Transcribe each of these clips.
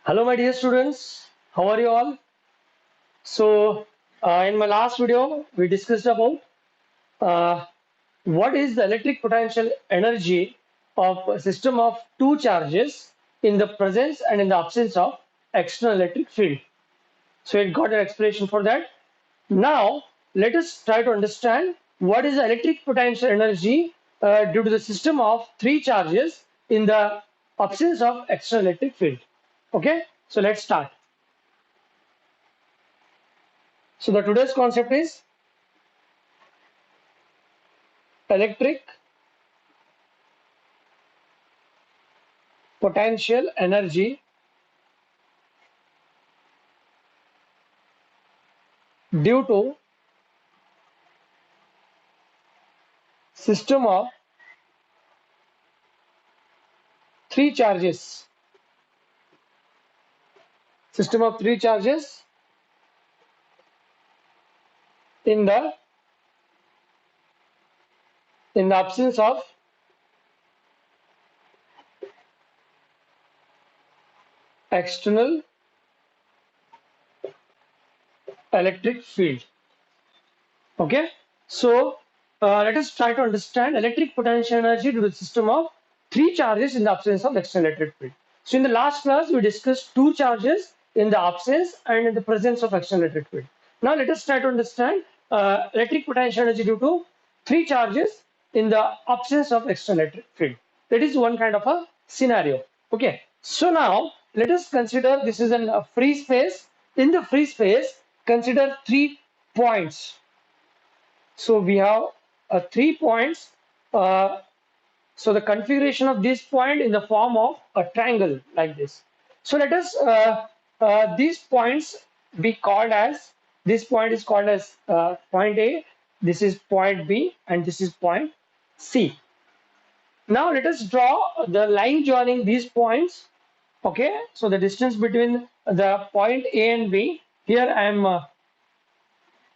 Hello, my dear students. How are you all? In my last video, we discussed about uh, what is the electric potential energy of a system of two charges in the presence and in the absence of external electric field. So, it got an explanation for that. Now, let us try to understand what is the electric potential energy due to the system of three charges in the absence of external electric field. Okay, so let's start. So the today's concept is electric potential energy due to system of three charges. System of three charges in the absence of external electric field. Okay, so let us try to understand electric potential energy due to the system of three charges in the absence of external electric field. So in the last class, we discussed two charges in the absence and in the presence of external electric field. Now let us try to understand electric potential energy due to three charges in the absence of external electric field. That is one kind of a scenario. Okay, so now let us consider this is a free space. In the free space, consider 3 points. So we have 3 points. So the configuration of this point in the form of a triangle like this. So let us these points be called as, this point is called as point A, this is point B, and this is point C. Now let us draw the line joining these points. Okay, so the distance between the point A and B, here I am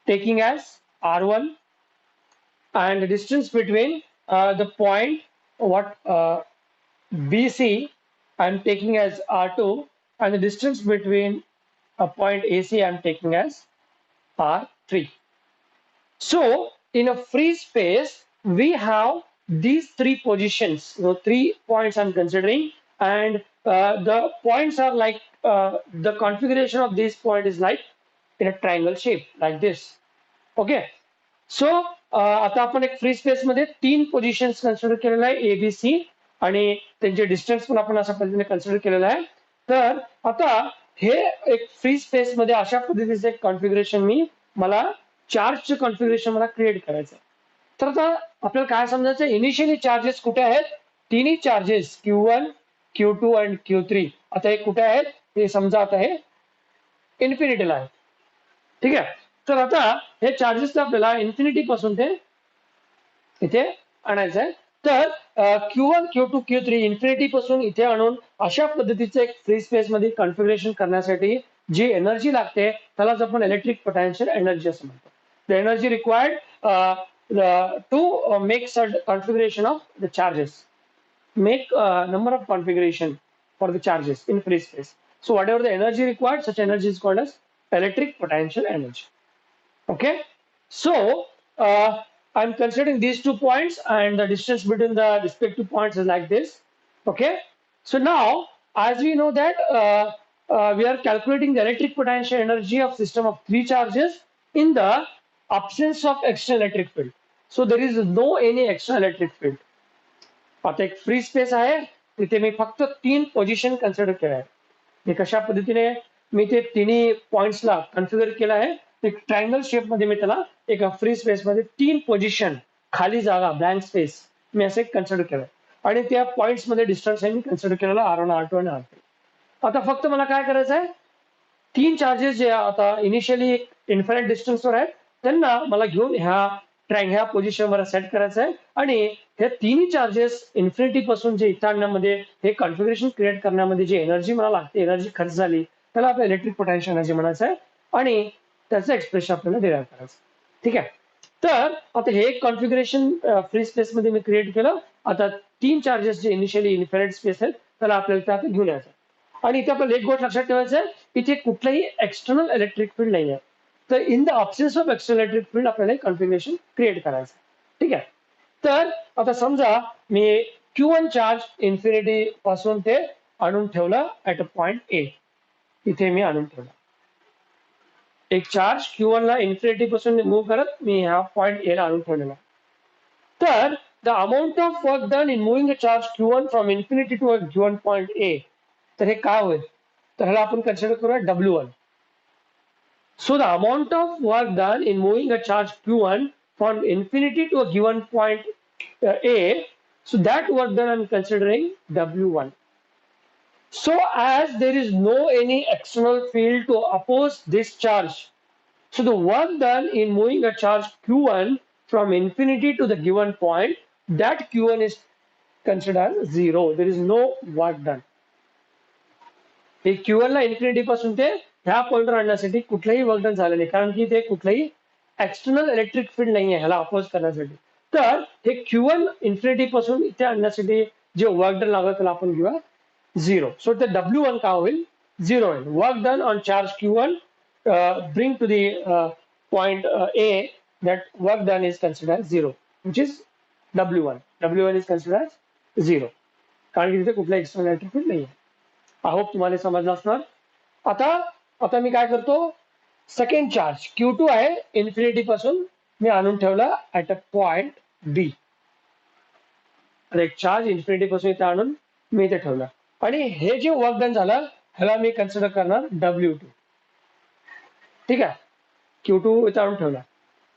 taking as R1, and the distance between the point what BC I'm taking as R2, and the distance between a point AC I'm taking as R3. So in a free space we have these three positions, so 3 points I'm considering, and the points are like the configuration of this point is like in a triangle shape like this. Okay, so आता आपण एक free space मध्ये 3 positions consider केलेलं आहे ABC, आणि त्यांचे distance पण आपण अशा पद्धतीने कन्सिडर केलेलं आहे. तर आता हे एक फ्री स्पेस मध्ये अशा पद्धतीचं एक कॉन्फिगरेशन मला चार्जचं कॉन्फिगरेशन मला क्रिएट करायचं आहे. तर आता आपल्याला काय समजायचं, इनिशियली चार्जेस कुठे आहेत, तिन्ही चार्जेस Q1, Q2 आणि Q3 आता हे कुठे आहेत हे समजा, आता हे इन्फिनिटीला आहे. ठीक आहे, तर आता हे चार्जेस आपल्याला इन्फिनिटी पासून ते इथे आणायचं आहे. तर Q1, Q2, Q3 इन्फिनिटी पासून इथे आणून अशा पद्धतीचे एक फ्री स्पेस मध्ये कॉन्फिगरेशन करण्यासाठी जी एनर्जी लागते त्यालाच आपण इलेक्ट्रिक पोटेन्शियल एनर्जी असं म्हणतो. The energy required to make certain configuration of the charges, make number of configuration for the charges in free space. So whatever the energy required, such energy is called as electric potential energy. Okay, so I'm considering these 2 points, and the distance between the respective points is like this. Okay, so now as we know that we are calculating the electric potential energy of system of three charges in the absence of external electric field. So there is no any external electric field. आता एक free space आहे, तिथे मी फक्त 3 position consider केल्या आहे. मी कशा पद्धतीने मी ते तिन्ही पॉइंट्सला कन्फिगर केलं आहे, एक ट्रायंगल शेप मध्ये मी त्याला एका फ्री स्पेस मध्ये 3 पोझिशन खाली जागा ब्लँक स्पेस मी असे कन्सिडर केलं, आणि त्या पॉइंट्स मध्ये डिस्टन्स आहे मी कन्सिडर केलेला R1, R2 आणि R3. आता फक्त मला काय करायचं आहे, 3 चार्जेस जे आता इनिशियली इन्फिनिट डिस्टन्सवर आहेत त्यांना मला घेऊन ह्या पोझिशनवर सेट करायचं आहे, आणि हे तिन्ही चार्जेस इन्फिनिटी पासून जे इथं आणण्यामध्ये हे कॉन्फिगरेशन क्रिएट करण्यामध्ये जी एनर्जी मला लागते, एनर्जी खर्च झाली, त्याला आपलं इलेक्ट्रिक पोटेन्शियल एनर्जी म्हणायचं आहे, आणि त्याचं एक्सप्रेशन आपल्याला डिराइव्ह करायचं. ठीक आहे, तर आता हे कॉन्फिगरेशन फ्री स्पेस मध्ये मी क्रिएट केलं. आता 3 चार्जेस जे इनिशियली इन्फिनिट स्पेस आहेत त्याला आपल्याला आता घेऊन यायचं. आणि इथे आपल्याला एक गोष्ट लक्षात ठेवायचं आहे, इथे कुठलंही एक्सटर्नल इलेक्ट्रिक फील्ड नाही आहे. तर in the absence of external electric field आपल्याला कन्फिग्युरेशन क्रिएट करायचं. ठीक आहे. तर आता समजा मी Q1 चार्ज इन्फिनिटी पासून ते आणून ठेवलं ऍट अ पॉइंट ए. इथे मी आणून ठेवलं एक चार्ज Q1 ला इन्फिनिटी पासून मूव्ह करत मी ह्या पॉइंट ए ला आणून ठेवलेला. तर the amount of work done in moving a charge Q1 from infinity to a given point A, तर हे काय होईल, तर ह्याला आपण कन्सिडर करूया W1. So the amount of work done in moving a charge Q1 from infinity to a given point A, so that work done I'm considering W1. So as there is no any external field to oppose this charge, so the work done in moving a charge Q1 from infinity to the given point, that Q1 is considered as 0. There is no work done. हे Q1 ला infinity पासून ते ह्या पॉइंटवर आणण्यासाठी कुठलंही work done झालं नाही, कारण की ते कुठलंही एक्सटर्नल इलेक्ट्रिक फील्ड नाही आहे ह्याला अपोज करण्यासाठी. तर हे Q1 इन्फिनिटी पासून इथे आणण्यासाठी जे वर्क डन लागलं त्याला आपण घेऊया 0. सो ते W1 का होईल 0 होईल. Work done on charge Q1 bring to the point A, that work done is considered as 0, which is W1. W1 is considered as 0, कारण की तिथे कुठलं एक्सटर्नल इलेक्ट्रिक फील्ड नाही आहे. आय होप तुम्हाला समजलं असणार. आता आता मी काय करतो, सेकंड चार्ज Q2 आहे इन्फिनिटी पासून मी आणून ठेवला ऍट अ पॉइंट बी. एक चार्ज इन्फिनिटी पासून इथे आणून मी इथे ठेवला आणि हे जे वर्क डन झालं ह्याला मी कन्सिडर करणार W2. ठीक आहे. Q2 इथे आणून ठेवला.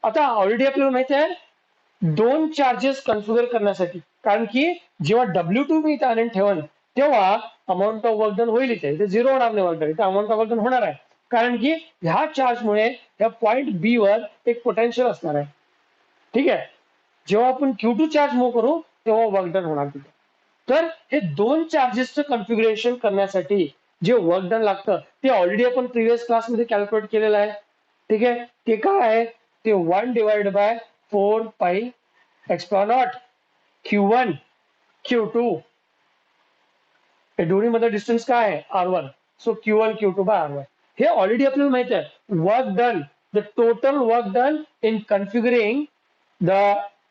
आता ऑलरेडी आपल्याला माहिती आहे दोन चार्जेस कन्फिगर करण्यासाठी, कारण की जेव्हा W2 मी इथे आणून ठेवन तेव्हा अमाऊंट ऑफ वर्क डन होईल, इथे 0 होणार नाही वर्क डन, इथे अमाऊंट ऑफ वर्क डन होणार आहे, कारण की ह्या चार्जमुळे ह्या पॉइंट बी वर एक पोटेन्शियल असणार आहे. ठीक आहे. जेव्हा आपण Q2 चार्ज मूव्ह करू तेव्हा वर्क डन होणार तिथे. तर हे दोन चार्जेसचं कन्फिग्युरेशन करण्यासाठी जे वर्क डन लागतं ते ऑलरेडी आपण प्रिव्हियस क्लासमध्ये कॅल्क्युलेट केलेलं आहे. ठीक आहे. ते काय आहे, ते 1 डिवाइड बाय 4 पाई एक्सप्लॉर नॉट Q1 Q2, दोन्ही मध्ये डिस्टन्स काय आहे R1. So Q1 Q2 by R1. हे ऑलरेडी आपल्याला माहिती आहे work done, the total work done in configuring the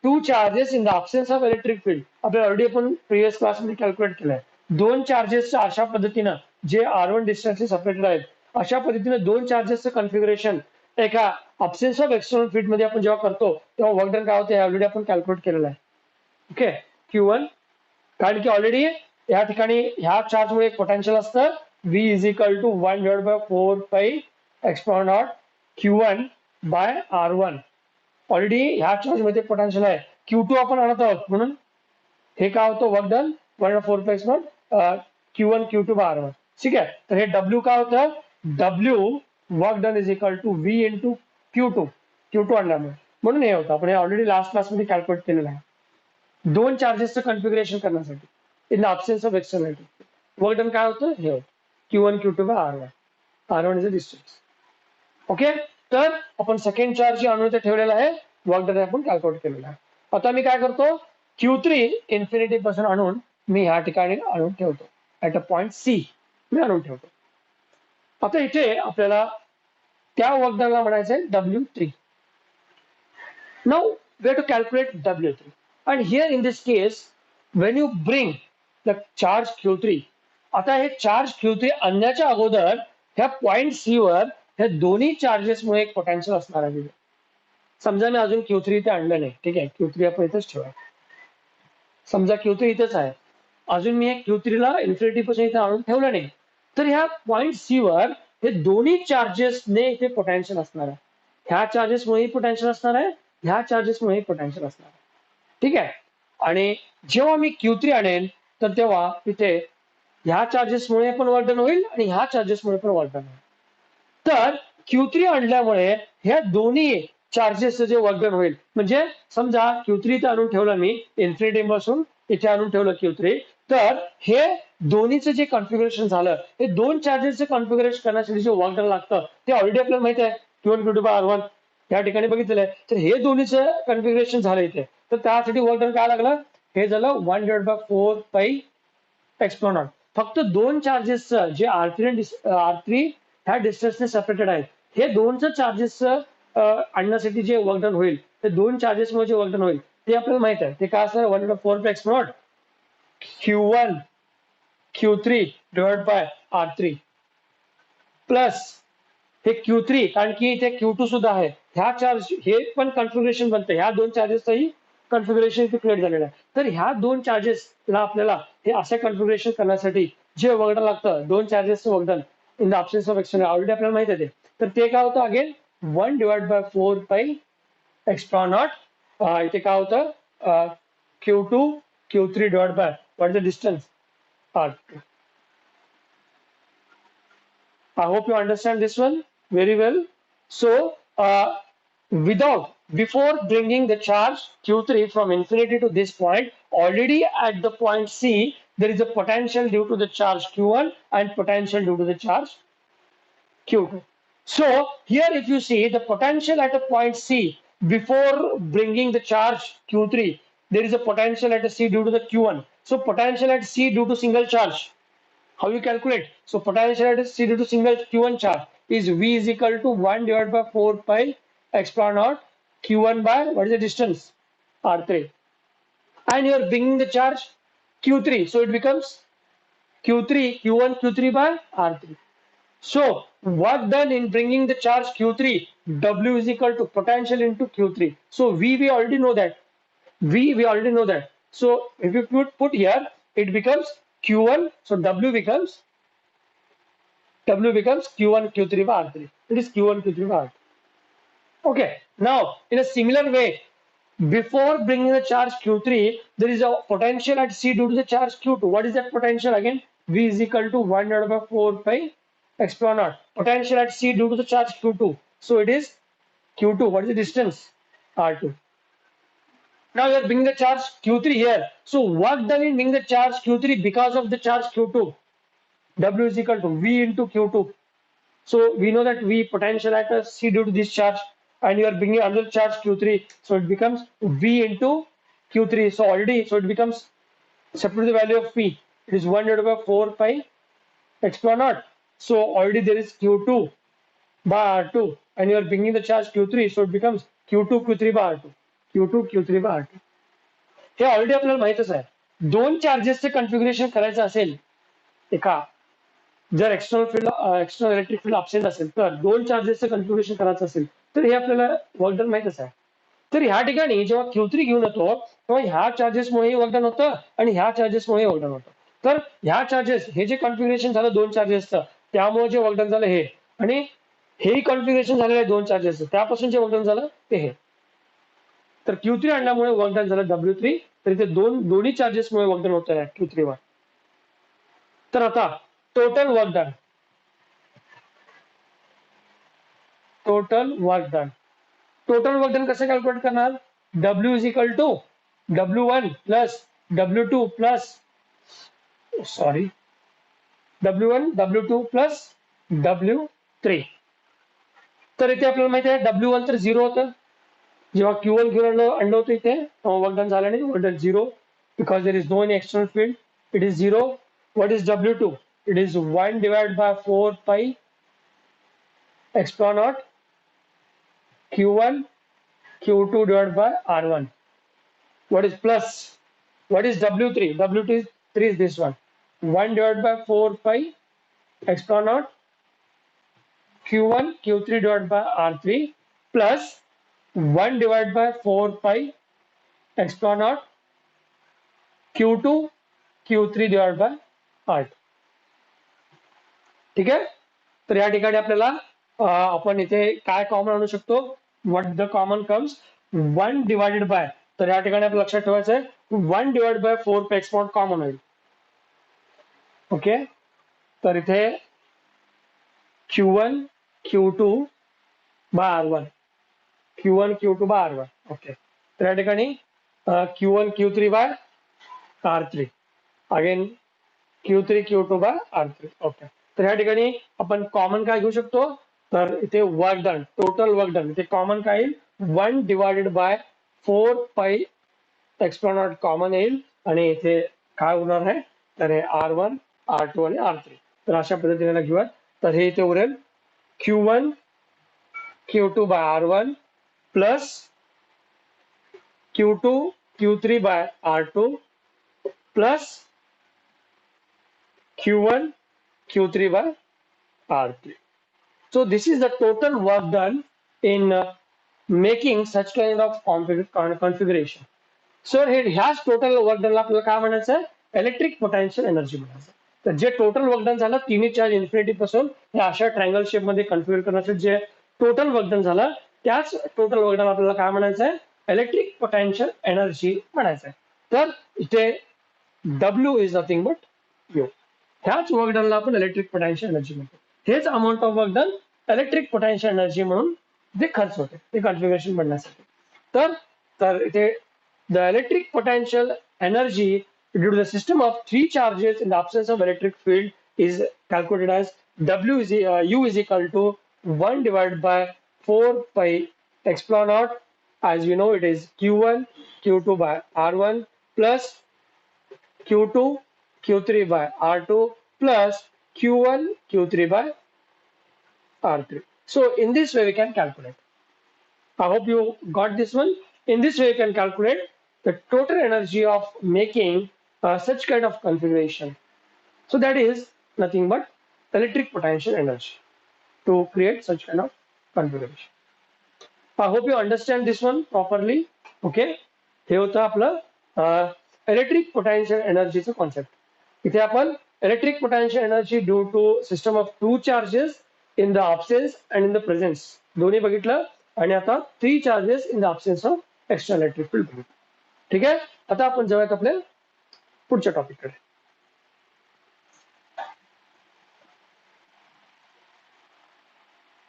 two charges in the absence of electric field आपल्याला ऑलरेडी आपण प्रिव्हियस क्लासमध्ये कॅल्क्युलेट केलंय. दोन चार्जेसच्या अशा पद्धतीनं जे R1 डिस्टन्स सेपरेटेड आहेत अशा पद्धतीनं दोन चार्जेसचं कन्फिगरेशन एका अब्सेन्स ऑफ एक्सटर्नल फील्ड मध्ये आपण जेव्हा करतो तेव्हा वर्क डन काय होते ऑलरेडी आपण कॅल्क्युलेट केलेलं आहे. ओके. Q1, कारण की ऑलरेडी या ठिकाणी ह्या चार्जमुळे एक पोटेन्शियल असतं V is equal to 1 divide by 4 pi एक्सप्लॉर naught Q1 by R1. Already ह्या चार्जमध्ये पोटेन्शियल आहे. Q2 आपण आणत आहोत म्हणून हे काय होतं work done 1/4 pi explore Q1 Q2 by R1. ठीक आहे. तर हे W काय होतं, W work done is equal to V into Q2 आणल्यामुळे, म्हणून हे होतं. आपण हे ऑलरेडी लास्ट क्लासमध्ये कॅल्क्युलेट केलेलं आहे दोन चार्जेसचं कन्फिगरेशन करण्यासाठी in the absence of external work done काय होतं हे होतं Q1 Q2 by R1. R1 is a distance. Okay. तर आपण सेकंड चार्ज आणून इथे ठेवलेला आहे, वर्क डन आपण कॅल्क्युलेट केलेला आहे. आता मी काय करतो, Q3 इन्फिनिटी पासून आणून मी ह्या ठिकाणी आणून ठेवतो ऍट अ पॉइंट C मी आणून ठेवतो. आता इथे आपल्याला त्या वर्क डनला म्हणायचं आहे W3. Now we have to calculate W3. And here in this case, when you bring the charge Q3, आता हे चार्ज Q3 आणण्याच्या अगोदर ह्या पॉइंट C वर ह्या दोन्ही चार्जेसमुळे एक पोटेन्शियल असणार आहे. समजा मी अजून Q3 इथे आणलं नाही. ठीक आहे. Q3 आपण इथेच ठेवूया. समजा Q3 इथेच आहे, अजून मी Q3 ला इन्फिनिटी पासून इथे आणून ठेवलं नाही, तर ह्या पॉइंट C वर हे दोन्ही चार्जेसने इथे पोटेन्शियल असणार आहे. ह्या चार्जेसमुळेही पोटेन्शियल असणार आहे, ह्या चार्जेसमुळेही पोटेन्शियल असणार आहे. ठीक आहे. आणि जेव्हा मी Q3 आणेन तर तेव्हा इथे ह्या चार्जेसमुळे पण वर्क डन होईल आणि ह्या चार्जेसमुळे पण वर्क डन होईल. तर Q3 आणल्यामुळे ह्या दोन्ही चार्जेसचं जे वर्क डन होईल, म्हणजे समजा Q3 इथे आणून ठेवलं मी इन्फिनिटी पासून इथे आणून ठेवलं Q3, तर हे दोन्हीचं जे कॉन्फिगरेशन झालं हे दोन चार्जेसचं कॉन्फिगरेशन करण्यासाठी जे वर्क डन लागतं ते ऑलरेडी आपल्याला माहिती आहे Q1 Q2 बाय R1 या ठिकाणी बघितलेलं आहे. तर हे दोन्हीचं कॉन्फिगरेशन झालं इथे, तर त्यासाठी वर्क डन काय लागलं, हे झालं 1/4 पाई एक्सप्लॉर नॉट. फक्त दोन चार्जेस जे R3 ह्या डिस्टन्सने सेपरेटेड आहेत, हे दोनच चार्जेस आणण्यासाठी जे वर्क होईल, ते दोन चार्जेस मध्ये जे वर्क होईल ते आपल्याला माहित आहे. ते काय असणार, 1/4 x not Q1 Q3 divide by R3 plus हे Q3, कारण की इथे Q2 सुद्धा आहे. ह्या चार्ज हे पण कन्फिगरेशन बनते, ह्या दोन चार्जेसचंही कन्फिगरेशन इथे क्रिएट झालेलं आहे. तर ह्या दोन चार्जेसला आपल्याला हे असं कन्फिगरेशन करण्यासाठी जे वर्कडन लागतं, दोन चार्जेसचं work done in the absence of external, already आपल्याला माहिती आहे ते. तर ते काय होतं अगेन 1/4 पाई एक्स्ट्रा नॉट. इथे काय होतं Q2 Q3 divide by what is the distance R2. I hope you understand this one very well. So, before bringing the charge Q3 from infinity to this point, already at the point C, there is a potential due to the charge Q1 and potential due to the charge Q2. So, here if you see the potential at a point C, before bringing the charge Q3, there is a potential at a C due to the Q1. So, potential at C due to single charge, how you calculate? So potential at C due to single Q1 charge is V is equal to 1 divided by 4 pi extra naught Q1 by what is the distance? R3. And you are bringing the charge Q3. So it becomes Q3, Q1, Q3 by R3. So work done in bringing the charge Q3, W is equal to potential into Q3. So V we already know that. We already know that. So if you put here, it becomes Q1. So W becomes Q1 Q3 by R3. It is Q1 Q3 by R3. Okay. Now, in a similar way, before bringing the charge Q3, there is a potential at C due to the charge Q2. What is that potential again? V is equal to 1 divided by 4 pi epsilon naught. Potential at C due to the charge Q2. So it is Q2. What is the distance? R2. Now you are bringing the charge Q3 here. So work done in bringing the charge Q3 because of the charge Q2. W is equal to V into Q2. So we know that V potential at a C due to this charge, and you are bringing another charge Q3. So it becomes V into Q3. So already, so it becomes separate the value of V. It is 1 divided by 4 pi epsilon naught. So already there is Q2 by R2, and you are bringing the charge Q3. So it becomes Q2 Q3 by R2. Q2 Q3 by R2. हे already आपल्याला माहितच आहे. दोन चार्जेसचे कन्फिग्युरेशन करायचं असेल एका, जर external electric field absent असेल तर दोन चार्जेसचं कन्फिग्युरेशन करायचं असेल तर हे आपल्याला वर्कडन माहितच आहे. तर ह्या ठिकाणी जेव्हा Q3 घेऊन येतो तेव्हा ह्या चार्जेसमुळे वर्कडन होतं आणि ह्या चार्जेसमुळे वर्कडन होतं. तर ह्या चार्जेस, हे जे कन्फिग्युरेशन झालं दोन चार्जेसचं, त्यामुळे जे वर्कडन झालं हे, आणि हेही कन्फिग्युरेशन झालेलं आहे दोन चार्जेसचं, त्यापासून जे वर्कडन झालं ते हे. तर Q3 आणल्यामुळे वर्कडन झालं W3. तर इथे दोन्ही चार्जेसमुळे वर्कडन होत आहे Q3 वर. तर आता total work done, total work done कसं कॅल्क्युलेट करणार? W is equal to W1 plus W2 plus W1 W2 plus W3. तर इथे आपल्याला माहिती आहे W1 तर 0 होतं, जेव्हा Q1 घेऊन आणलं होतं इथे तेव्हा वर्क डन झालं नाही, work done 0 because there is no any external field. It is 0. What is W2? It is 1 divided by 4 pi epsilon naught Q1 Q2 divided by R1. What is plus? What is W3? W3 is this one. 1 divided by 4 pi epsilon naught Q1 Q3 divided by R3 plus 1 divided by 4 pi epsilon naught Q2 Q3 divided by R2. ठीक आहे. तर या ठिकाणी आपल्याला आपण इथे काय common आणू शकतो? What the common comes 1 divided bye, तर या ठिकाणी आपल्याला लक्षात ठेवायचं आहे 1 divide by 4 pay x not common होईल. ओके. तर इथे Q1 Q2 by R1, Q1 Q2 by R1. Okay. तर या ठिकाणी Q1 Q3 bye R3, again Q3 Q2 bye R3. Okay. तर या ठिकाणी आपण कॉमन काय घेऊ शकतो? तर इथे work done, total work done, इथे कॉमन काय येईल? 1 divided by 4 pi epsilon naught common येईल, आणि इथे काय होणार आहे? तर हे R1 R2 आणि R3. तर अशा पद्धतीने घेऊयात. तर हे इथे उरेल Q1 Q2 by R1 plus Q2 Q3 by R2 plus Q1 Q3 by R3. So this is the total work done in making such kind of configuration. Sir हे ह्याच टोटल वर्क डनला आपल्याला काय म्हणायचं आहे, इलेक्ट्रिक पोटेन्शियल एनर्जी म्हणायचं. तर जे टोटल वर्क डन झालं तिन्ही चार्ज इन्फिनिटी पासून हे अशा ट्रायंगल शेप मध्ये कन्फिगर करण्याचं जे टोटल वर्क डन झालं त्याच टोटल वर्क डन आपल्याला काय म्हणायचं आहे, इलेक्ट्रिक पोटेन्शियल एनर्जी म्हणायचं आहे. तर इथे W is nothing but you. ह्याच वर्क डनला आपण इलेक्ट्रिक पोटेन्शियल एनर्जी म्हणतो. हेच amount of work done electric potential energy म्हणून ते खर्च होते ते कॉन्फिगरेशन बनण्यासाठी. तर तर इथे the electric potential energy due to the system of three charges in the absence of electric field is calculated as U is equal to 1 divided by 4 pi epsilon naught. As we know, it is Q1 Q2 by R1 plus Q2 Q3 by R2 plus Q1 Q3 by R3. So in this way we can calculate. I hope you got this one. In this way, you can calculate the total energy of making such kind of configuration. So that is nothing but electric potential energy to create such kind of configuration. I hope you understand this one properly. Okay. हे होतं आपलं electric potential एनर्जीचं concept. इथे आपण electric potential energy due to system of two charges in the absence and in the presence दोन्ही बघितलं. आणि आता three charges in the absence of extra electric field बघितलं. ठीक आहे. आता आपण जाऊयात आपल्या पुढच्या टॉपिककडे.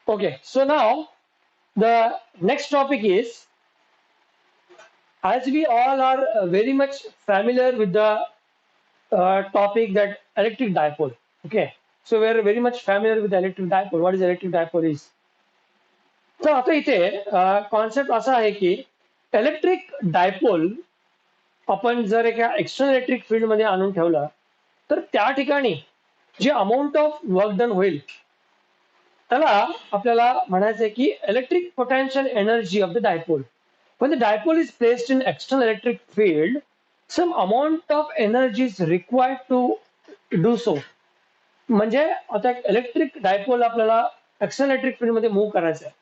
Okay, so now the next topic is, as we all are very much familiar with the topic that electric dipole. Okay, so we are very much familiar with the electric dipole. What is electric dipole is? तर आता इथे concept असा आहे की electric dipole आपण जर एका external electric field मध्ये आणून ठेवलं तर त्या ठिकाणी जे अमाऊंट ऑफ वर्क डन होईल त्याला आपल्याला म्हणायचं आहे की electric potential energy of the dipole. when the dipole is placed in external electric field, some amount of energy is required to do so. म्हणजे आता इलेक्ट्रिक डायपोल आपल्याला एक्स्टर्नल इलेक्ट्रिक फील्ड मध्ये मूव्ह करायचं आहे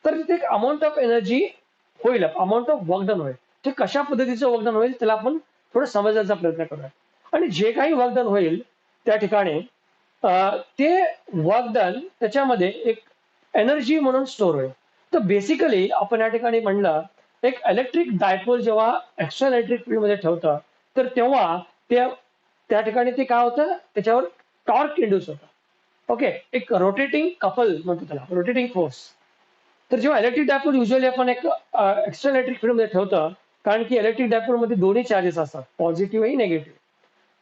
तर तिथे एक अमाऊंट ऑफ एनर्जी होईल, अमाऊंट ऑफ वर्क डन होईल. ते कशा पद्धतीचं वर्क डन होईल त्याला आपण थोडं समजण्याचा प्रयत्न करूया. आणि जे काही वर्क डन होईल त्या ठिकाणी ते वर्क डन त्याच्यामध्ये एक एनर्जी म्हणून स्टोर होईल. तर बेसिकली आपण या ठिकाणी म्हणलं एक इलेक्ट्रिक डायपोल जेव्हा एक्स्टर्नल इलेक्ट्रिक फील्ड मध्ये ठेवतं तर तेव्हा त्या ठिकाणी ते काय होतं, त्याच्यावर टॉर्क इंड्यूस होतं. ओके, एक रोटेटिंग कपल म्हणतो त्याला, रोटेटिंग फोर्स. तर जेव्हा इलेक्ट्रिक डायपोल युजली आपण एक एक्स्टर्नल इलेक्ट्रिक फील्ड मध्ये ठेवतो कारण की इलेक्ट्रिक डायपोल मध्ये दोन्ही चार्जेस असतात, पॉझिटिव्ह आणि निगेटिव्ह.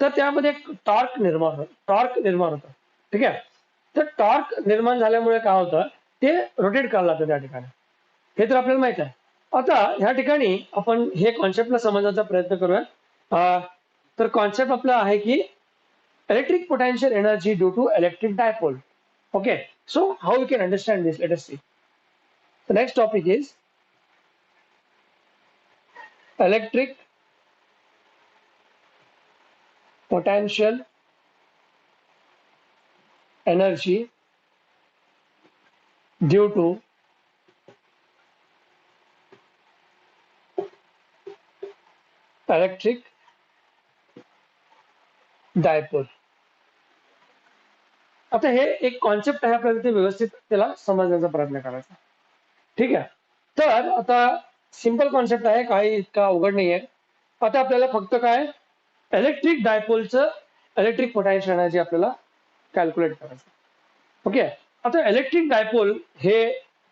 तर त्यामध्ये एक टॉर्क निर्माण होतं. ठीक आहे. तर टॉर्क निर्माण झाल्यामुळे काय होतं, ते रोटेट करायला लागतं त्या ठिकाणी. हे तर आपल्याला माहित आहे. आता ह्या ठिकाणी आपण हे कॉन्सेप्टला समजण्याचा प्रयत्न करूया. तर कॉन्सेप्ट आपला आहे की electric potential energy due to electric dipole. Okay, so how you can understand this, let us see. The next topic is electric potential energy due to electric dipole. आता हे एक कॉन्सेप्ट आहे, आपल्याला ते व्यवस्थित त्याला समजण्याचा प्रयत्न करायचा. ठीक आहे. तर आता सिंपल कॉन्सेप्ट आहे, काही इतका अवघड नाहीये. आता आपल्याला फक्त काय इलेक्ट्रिक डायपोलचं इलेक्ट्रिक पोटेन्शियल एनर्जी आपल्याला कॅल्क्युलेट करायचं. ओके. आता इलेक्ट्रिक डायपोल हे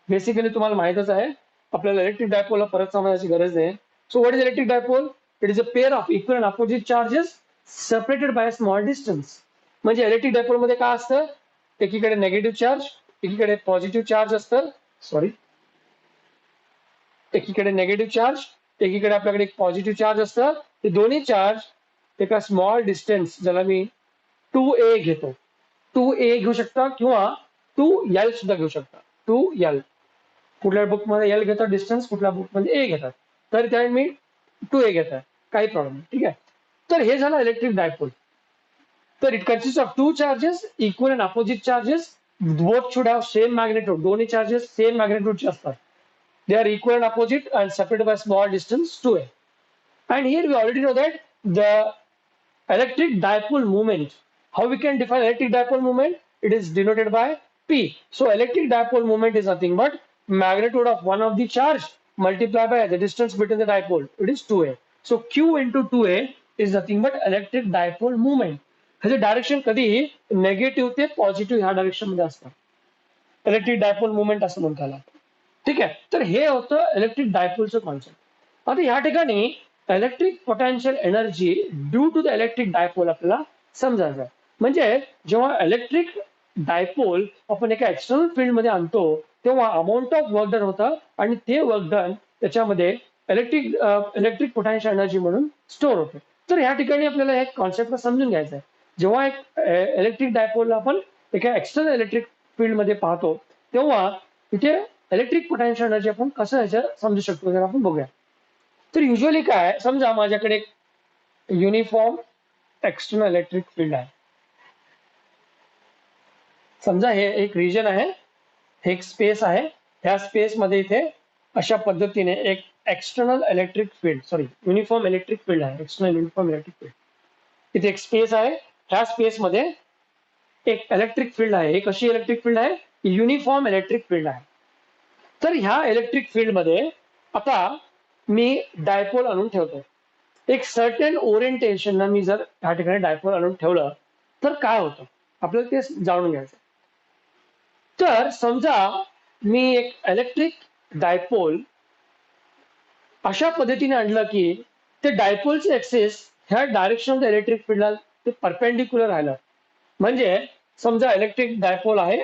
बेसिकली तुम्हाला माहितच आहे, आपल्याला इलेक्ट्रिक डायपोलला परत समजण्याची गरज नाही. So what is electric dipole? It is a pair of equal and opposite charges separated by a small distance. म्हणजे इलेक्ट्रिक डायपोल मध्ये काय असतं, एकीकडे निगेटिव्ह चार्ज, एकीकडे पॉझिटिव्ह चार्ज असतं. एकीकडे निगेटिव्ह चार्ज, एकीकडे आपल्याकडे एक पॉझिटिव्ह चार्ज असतं. ते दोन्ही चार्ज एका स्मॉल डिस्टन्स, ज्याला मी 2a घेतो, 2a घेऊ शकता किंवा 2l सुद्धा घेऊ शकता. 2l कुठल्या बुकमध्ये एल घेतात डिस्टन्स, कुठल्या बुकमध्ये ए घेतात, तर त्या मी 2a घेत आहे, काही प्रॉब्लेम नाही. ठीक आहे. तर हे झालं इलेक्ट्रिक डायपोल. तर it consist of two charges equal and opposite charges, both should have same magnitude. दोन्ही चार्जेस सेम मॅग्नेट्यूडचे असतात. They are equal and opposite and separated by a small distance 2a. And here we already know that the electric dipole moment. How we can define electric dipole moment? It is denoted by P. So electric dipole moment is nothing but magnitude of one of the charge multiplied by the distance between the dipole. It is 2a. So Q into 2a is nothing but electric dipole moment. ह्याचे direction कधीही negative ते positive ह्या direction मध्ये असतं. Electric dipole movement असं म्हणतात त्याला. ठीक आहे. तर हे होतं इलेक्ट्रिक डायपोलचं कॉन्सेप्ट. आता या ठिकाणी electric potential energy due to the electric dipole आपल्याला समजायचं. म्हणजे जेव्हा इलेक्ट्रिक डायपोल आपण एका एक्सटर्नल फील्ड मध्ये आणतो तेव्हा अमाऊंट ऑफ वर्क डन होतं आणि ते वर्क डन त्याच्यामध्ये इलेक्ट्रिक पोटेन्शियल एनर्जी म्हणून स्टोअर होते. तर या ठिकाणी आपल्याला एक कॉन्सेप्ट समजून घ्यायचा आहे. जेव्हा एक इलेक्ट्रिक डायपोलला आपण एका एक्सटर्नल इलेक्ट्रिक फील्ड मध्ये पाहतो तेव्हा इथे इलेक्ट्रिक पोटेन्शियल एनर्जी आपण कसं ह्याच्या समजू शकतो जर आपण बघूया. तर युजली काय, समजा माझ्याकडे एक युनिफॉर्म एक्सटर्नल इलेक्ट्रिक फील्ड आहे. समजा हे एक रिजन आहे, हे एक स्पेस आहे. ह्या स्पेस मध्ये इथे अशा पद्धतीने एक external electric field, sorry uniform electric field आहे, एक्सटर्नल युनिफॉर्म इलेक्ट्रिक फील्ड. इथे एक स्पेस आहे, ह्या स्पेस मध्ये एक इलेक्ट्रिक फील्ड आहे. एक अशी इलेक्ट्रिक फील्ड आहे, युनिफॉर्म इलेक्ट्रिक फील्ड आहे. तर ह्या इलेक्ट्रिक फील्ड मध्ये आता मी डायपोल आणून ठेवतो. एक सर्टन ओरिएंटेशन मी जर ह्या ठिकाणी डायपोल आणून ठेवलं तर काय होतं आपल्याला ते जाणून घ्यायचं. तर समजा मी एक इलेक्ट्रिक डायपोल अशा पद्धतीने आणलं की ते डायपोलचे ऍक्सिस ह्या डायरेक्शन ऑफ द इलेक्ट्रिक फील्डला ते परपेंडिक्युलर राहिलं. म्हणजे समजा इलेक्ट्रिक डायपोल आहे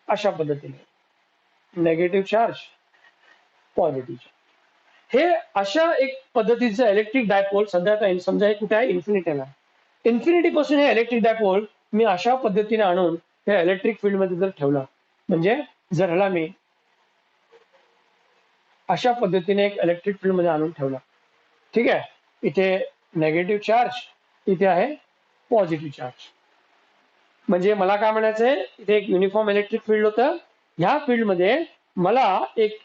अशा पद्धतीने, नेगेटिव्ह चार्ज पॉझिटिव्ह चार्ज, हे अशा एक पद्धतीचं इलेक्ट्रिक डायपोल सध्या समजा हे कुठे आहे, इन्फिनिटीला. इन्फिनिटी पासून हे इलेक्ट्रिक डायपोल मी अशा पद्धतीने आणून हे इलेक्ट्रिक फील्ड मध्ये जर ठेवलं, म्हणजे जर ह्याला मी अशा पद्धतीने एक इलेक्ट्रिक फील्ड मध्ये आणून ठेवला, ठीक आहे, इथे नेगेटिव्ह चार्ज, इथे आहे पॉझिटिव्ह चार्ज. म्हणजे मला काय म्हणायचंय, इथे एक युनिफॉर्म इलेक्ट्रिक फील्ड होतं. ह्या फील्ड मध्ये मला एक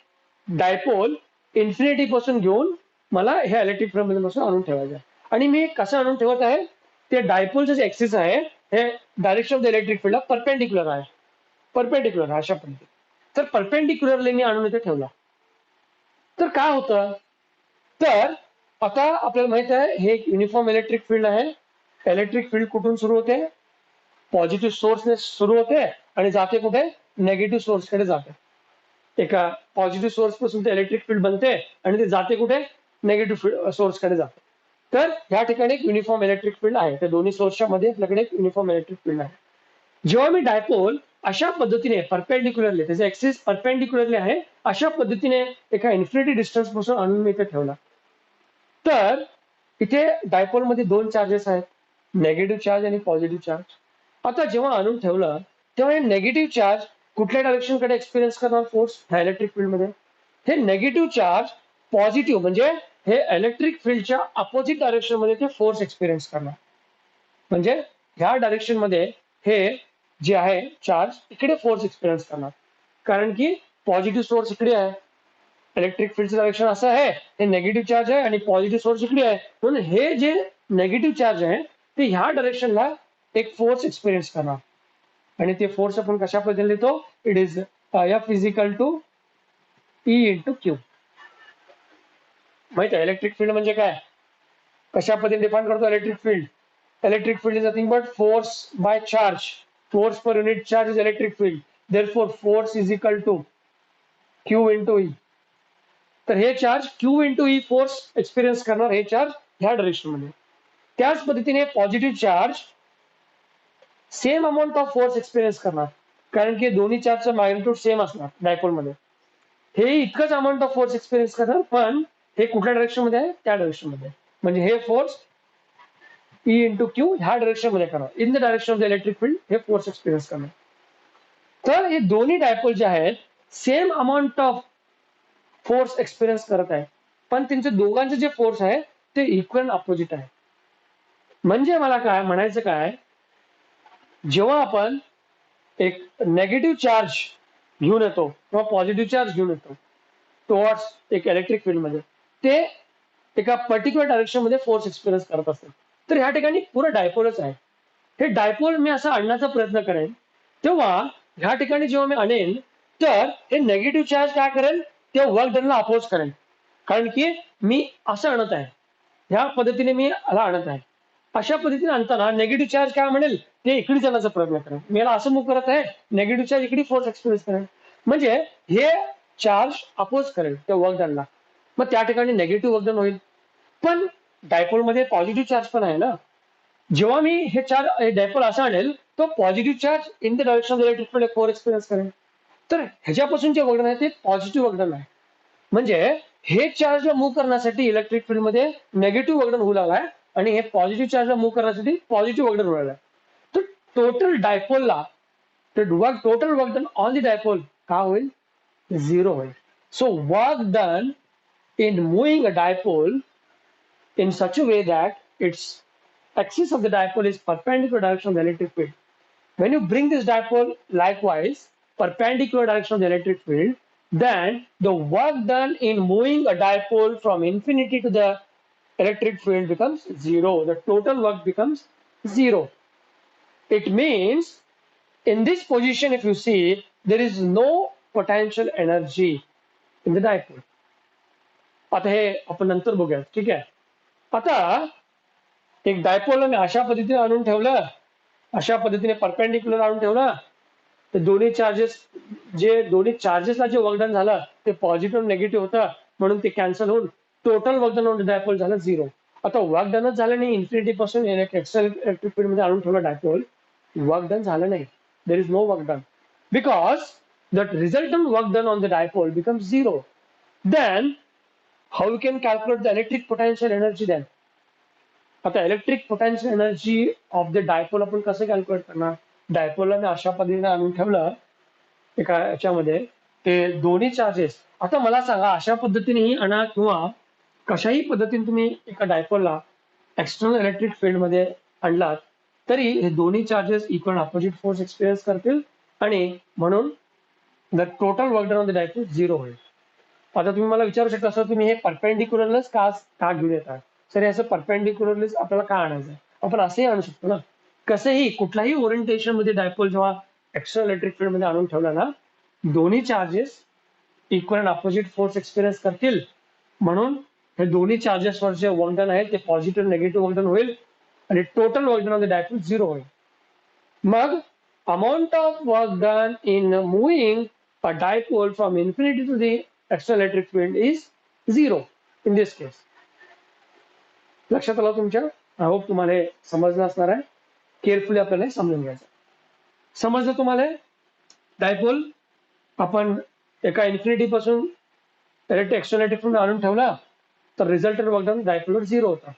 डायपोल इन्फिनिटी पासून घेऊन मला ह्या इलेक्ट्रिक फील्ड मध्ये पासून आणून ठेवायचं. आणि मी कसं आणून ठेवत आहे, ते डायपोलचं जे ऍक्सिस आहे हे डायरेक्शन ऑफ द इलेक्ट्रिक फील्डला परपेंडिक्युलर आहे, परपेंडिक्युलर अशा पद्धतीने. तर परपेंडिक्युलरली मी आणून इथे ठेवला तर काय होतं, तर आता आपल्याला माहित आहे हे एक युनिफॉर्म इलेक्ट्रिक फील्ड आहे. इलेक्ट्रिक फील्ड कुठून सुरू होते, पॉझिटिव्ह सोर्सने सुरू होते आणि जाते कुठे, नेगेटिव्ह सोर्स कडे जाते. एका पॉझिटिव्ह सोर्स पासून ते इलेक्ट्रिक फील्ड बनते आणि ते जाते कुठे, नेगेटिव्ह सोर्स कडे जाते. तर ह्या ठिकाणी एक युनिफॉर्म इलेक्ट्रिक फील्ड आहे. त्या दोन्ही सोर्सच्या मध्ये आपल्याकडे एक युनिफॉर्म इलेक्ट्रिक फील्ड आहे. जेव्हा मी डायपोल अशा पद्धतीने परपेंडिक्युलरली, त्याचे ऍक्सिस परपेंडिक्युलरली आहे, अशा पद्धतीने एका इन्फिनिटी डिस्टन्स पासून आणून मी इथे ठेवला, तर इथे डायपोल मध्ये दोन चार्जेस आहेत, नेगेटिव्ह चार्ज आणि पॉझिटिव्ह चार्ज. आता जेव्हा आणून ठेवलं तेव्हा हे नेगेटिव्ह चार्ज कुठल्या डायरेक्शन कडे एक्सपिरियन्स करणार फोर्स ह्या इलेक्ट्रिक फील्ड मध्ये. हे नेगेटिव्ह चार्ज पॉझिटिव्ह म्हणजे हे इलेक्ट्रिक फील्डच्या अपोजिट डायरेक्शन मध्ये ते फोर्स एक्सपिरियन्स करणार. म्हणजे ह्या डायरेक्शन मध्ये हे जे आहे चार्ज इकडे फोर्स एक्सपिरियन्स करणार, कारण की पॉझिटिव्ह सोर्स इकडे आहे. इलेक्ट्रिक फील्डचं डायरेक्शन असं आहे, हे नेगेटिव्ह चार्ज आहे आणि पॉझिटिव्ह सोर्स इकडे आहे. म्हणून हे जे नेगेटिव्ह चार्ज आहे ते ह्या डायरेक्शनला एक फोर्स एक्सपिरियन्स करणार. आणि ते फोर्स आपण कशा पद्धतीने लिहितो, it is F equal to E into Q. माहित आहे इलेक्ट्रिक फील्ड म्हणजे काय, कशा पद्धतीने डिफाइन करतो electric field. Electric field is nothing but force by charge. Force per unit charge is electric field. Therefore force is equal to Q into E. तर हे charge Q into E force experience करणार, हे charge ह्या direction मध्ये. त्याच पद्धतीने positive charge same amount of force experience करणार, कारण की दोन्ही चार्जचं मॅग्निट्यूड सेम असणार डायपोल मध्ये. हे इतकंच अमाऊंट ऑफ फोर्स एक्सपिरियन्स करणार, पण हे कुठल्या डायरेक्शन मध्ये आहे, त्या डायरेक्शन मध्ये. म्हणजे हे फोर्स ई इंटू क्यू ह्या डायरेक्शन मध्ये करणार, in the direction of the electric field हे फोर्स एक्सपिरियन्स करणार. तर हे दोन्ही डायपोल जे आहेत same amount of force experience करत आहे, पण त्यांचे दोघांचे जे फोर्स आहे ते इक्वल अपोजिट आहे. म्हणजे मला काय म्हणायचं काय, जेव्हा आपण एक नेगेटिव्ह चार्ज घेऊन येतो किंवा पॉझिटिव्ह चार्ज घेऊन येतो टुवर्ड्स एक इलेक्ट्रिक फील्ड मध्ये, ते एका पर्टिक्युलर डायरेक्शन मध्ये फोर्स एक्सपिरियन्स करत असतात. तर ह्या ठिकाणी पुरं डायपोलच आहे. हे डायपोल मी असं आणण्याचा प्रयत्न करेन, तेव्हा ह्या ठिकाणी जेव्हा मी आणेन तर हे नेगेटिव्ह चार्ज काय करेल, ते वर्क डनला अपोज करेल. कारण की मी असं आणत आहे, ह्या पद्धतीने मी याला आणत आहे. अशा पद्धतीने आणताना नेगेटिव्ह चार्ज काय म्हणेल, ते इकडे जाण्याचा प्रयत्न करेल. मी याला असं मूव्ह करत आहे, नेगेटिव्ह चार्ज इकडे फोर्स एक्सपिरियन्स करेल. म्हणजे हे चार्ज अपोज करेल त्या वर्क डनला, मग त्या ठिकाणी नेगेटिव्ह वर्क डन होईल. पण डायपोल मध्ये पॉझिटिव्ह चार्ज पण आहे ना. जेव्हा मी हे चार्ज डायपोल असं आणेल, तो positive charge in the direction of electric field force experience करेल. तर ह्याच्यापासून जे वर्क डन आहे ते पॉझिटिव्ह वर्क डन आहे. म्हणजे हे चार्जला मूव्ह करण्यासाठी इलेक्ट्रिक फील्ड मध्ये नेगेटिव्ह वर्क डन होऊ लागलाय आणि हे पॉझिटिव्ह चार्जला मूव्ह करण्यासाठी पॉझिटिव्ह वर्क डन होऊ लागलाय. तर टोटल डायपोलला total work done on the dipole का होईल, 0 होईल. So work done in moving a dipole in such a way that its axis of the dipole is perpendicular direction of the electric field. When you bring this dipole likewise perpendicular direction of the electric field, then the work done in moving a dipole from infinity to the electric field becomes 0. The total work becomes 0. It means in this position, if you see, there is no potential energy in the dipole. आता हे आपण नंतर बघूया, ठीक आहे. आता एक dipole मी अशा पद्धतीने आणून ठेवलं, अशा पद्धतीने परपेंडिक्युलर आणून ठेवलं, तर दोन्ही चार्जेसला जे वर्क डन झालं ते पॉझिटिव्ह निगेटिव्ह होतं, म्हणून ते कॅन्सल होऊन total work done on dipole झालं 0. आता वर्क डनच झालं नाही, इन्फिनिटी पासून इलेक्ट्रिक फील्ड मध्ये आणून ठेवलं डायपोल, वर्क डन झालं नाही. There is no work done because the resultant work done on the dipole becomes 0. Then how we can calculate the electric potential energy then? आता electric potential energy of the dipole आपण कसं calculate करणार. डायपोलला मी अशा पद्धतीने आणून ठेवलं एका याच्यामध्ये, ते दोन्ही चार्जेस. आता मला सांगा, अशा पद्धतीनेही आणा किंवा कशाही पद्धतीने तुम्ही एका डायपोलला एक्सटर्नल इलेक्ट्रिक फील्ड मध्ये आणलात तरी हे दोन्ही charges equal opposite force experience करतील आणि म्हणून the total work done on the dipole 0 होईल. आता तुम्ही मला विचारू शकता, सर तुम्ही हे परपेंडिक्युलरच का घेऊन येतात, सर हे असं परपेंडिक्युलरलीच आपल्याला का आणायचं. आपण असंही आणू शकतो ना, कसंही कुठल्याही ओरिएंटेशन मध्ये डायपोल जेव्हा एक्स्टर्नल इलेक्ट्रिक फील्ड मध्ये आणून ठेवला ना, दोन्ही charges equal and opposite force experience करतील, म्हणून हे दोन्ही चार्जेसवर जे वर्क डन आहे ते पॉझिटिव्ह निगेटिव्ह वर्क डन होईल आणि total work done on the dipole 0 होईल. मग amount of work done in moving a dipole from infinity to the external electric field is 0 in this case. लक्षात आलं तुमच्या. I hope तुम्हाला हे समजलं असणार आहे. केअरफुली आपल्याला समजून घ्यायचं. समजलं तुम्हाला. डायपोल आपण एका इन्फिनिटी पासून एक्सटर्नल इलेक्ट्रिक फील्ड आणून ठेवला तर रिझल्टंट वर्क डन डायपोलवर 0 होता.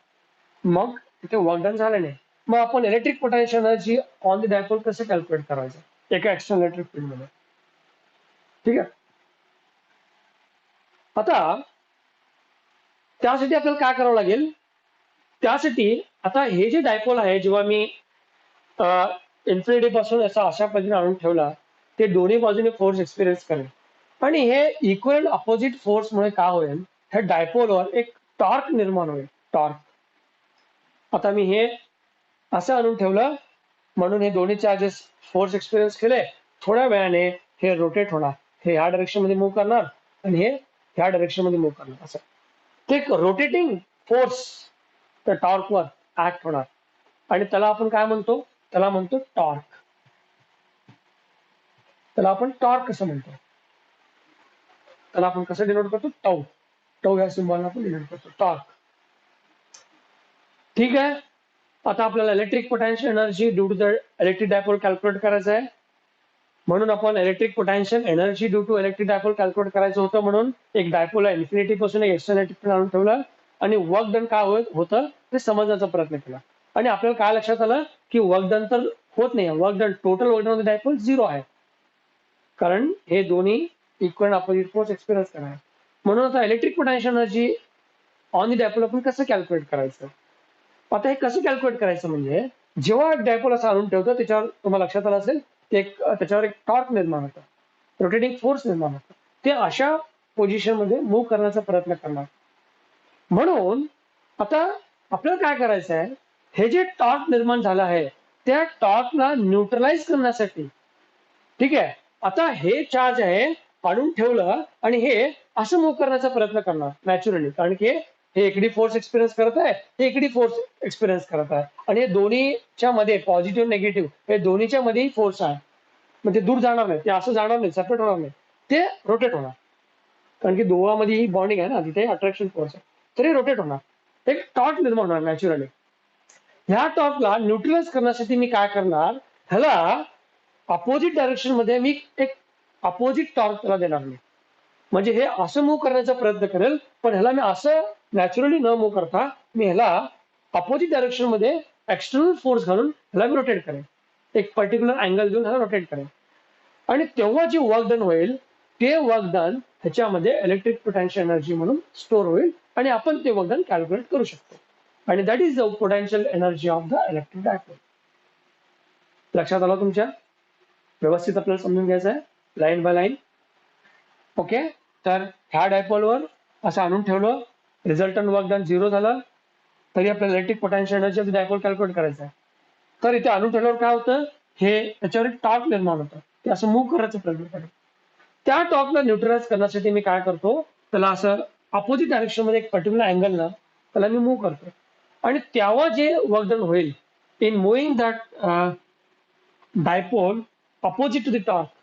मग तिथे वर्क डन झालं नाही. मग आपण electric potential energy on the dipole कसं कॅल्क्युलेट करायचं एका एक्सटर्नल इलेक्ट्रिक फील्ड मध्ये, ठीक आहे. आता त्यासाठी आपल्याला काय करावं लागेल, त्यासाठी आता हे जे डायपोल आहे जेव्हा मी इन्फिनिटी पासून अशा पद्धतीने आणून ठेवला, ते दोन्ही बाजूने फोर्स एक्सपिरियन्स करेल आणि हे इक्वल अपोजिट फोर्स मुळे काय होईल, ह्या डायपोलवर एक टॉर्क निर्माण होईल. टॉर्क. आता मी हे असं आणून ठेवलं म्हणून हे दोन्ही चार्जेस फोर्स एक्सपिरियन्स केले, थोड्या वेळाने हे रोटेट होणार, हे ह्या डायरेक्शन मध्ये मूव्ह करणार आणि हे ह्या डायरेक्शन मध्ये मूव्ह करणार. असं ते रोटेटिंग फोर्स त्या टॉर्कवर ऍक्ट होणार आणि त्याला आपण काय म्हणतो, त्याला म्हणतो टॉर्क. त्याला आपण टॉर्क कसं म्हणतो, त्याला आपण कसं डिनोट करतो, टाऊ. टाऊ ह्या सिम्बॉलला आपण डिनोट करतो, टॉर्क. ठीक आहे. आता आपल्याला electric potential energy due to the electric dipole calculate करायचं आहे. म्हणून आपण electric potential energy due to electric dipole calculate करायचं होतं, म्हणून एक डायपोलला इन्फिनिटी पासून एक एक्सटर्नल इलेक्ट्रिक फील्ड आणून ठेवलं आणि वर्क डन काय होतं ते समजण्याचा प्रयत्न केला आणि आपल्याला काय लक्षात आलं की वर्क डन तर होत नाही, work done total work done dipole 0 आहे, कारण हे दोन्ही इक्वल अपोजिट फोर्स एक्सपिरियन्स करणार. म्हणून आता electric potential energy on the dipole आपण कसं कॅल्क्युलेट करायचं. आता हे कसं कॅल्क्युलेट करायचं म्हणजे जेव्हा डायपोल असं आणून ठेवतो त्याच्यावर तुम्हाला लक्षात आलं असेल त्याच्यावर एक टॉर्क निर्माण होतं, रोटेटिंग फोर्स निर्माण होतं, ते अशा पोझिशन मध्ये मूव्ह करण्याचा प्रयत्न करणार. म्हणून आता आपल्याला काय करायचं आहे, हे जे टॉर्क निर्माण झालं आहे त्या टॉर्कला न्यूट्रलाइज करण्यासाठी, ठीक आहे, आता हे चार्ज आहे काढून ठेवलं आणि हे असं मूव्ह करण्याचा प्रयत्न करणार नॅचरली, कारण की हे इकडे फोर्स एक्सपिरियन्स करत आहे, हे इकडे फोर्स एक्सपिरियन्स करत आहे, आणि हे दोन्हीच्या मध्ये पॉझिटिव्ह निगेटिव्ह हे दोन्हीच्या मध्येही फोर्स आहे, म्हणजे दूर जाणार नाही, ते असं जाणार नाही, सेपरेट होणार नाही, ते रोटेट होणार, कारण की दोघांमध्ये ही बॉन्डिंग आहे ना, तिथे अट्रॅक्शन फोर्स आहे, तर हे रोटेट होणार, एक टॉर्क निर्माण होणार नॅचरली. ह्या टॉर्कला न्यूट्रलाइज करण्यासाठी मी काय करणार, ह्याला अपोजिट डायरेक्शन मध्ये मी एक अपोजिट टॉर्क त्याला देणार नाही, म्हणजे हे असं मूव्ह करण्याचा प्रयत्न करेल, पण ह्याला मी असं नॅचरली न मूव्ह करता मी ह्याला अपोजिट डायरेक्शन मध्ये एक्सटर्नल फोर्स घालून ह्याला मी रोटेट करेन, एक पर्टिक्युलर अँगल देऊन ह्याला रोटेट करेन, आणि तेव्हा जे वर्क डन होईल ते वर्क डन ह्याच्यामध्ये इलेक्ट्रिक पोटेन्शियल एनर्जी म्हणून स्टोअर होईल आणि आपण ते वर्क डन कॅल्क्युलेट करू शकतो, आणि that is the potential energy of the electric dipole. लक्षात आलं तुमच्या? व्यवस्थित आपल्याला समजून घ्यायचं आहे लाईन बाय लाईन. ओके, तर ह्या डायपोलवर असं आणून ठेवलं, रिझल्टंट वर्क डन 0 झालं, तरी आपल्याला electric potential energy of the dipole calculate करायचं आहे. तर इथे आणून ठेवल्यावर काय होतं, हे त्याच्यावर एक टॉर्क निर्माण होतं, ते असं मूव्ह करायचं प्रयत्न करतं. त्या टॉर्कला न्यूट्रलाइज करण्यासाठी मी काय करतो, त्याला असं अपोजिट डायरेक्शन मध्ये एक पर्टिक्युलर अँगल ना त्याला मी मूव्ह करतो, आणि तेव्हा जे वर्क डन होईल in moving that dipole opposite to the torque,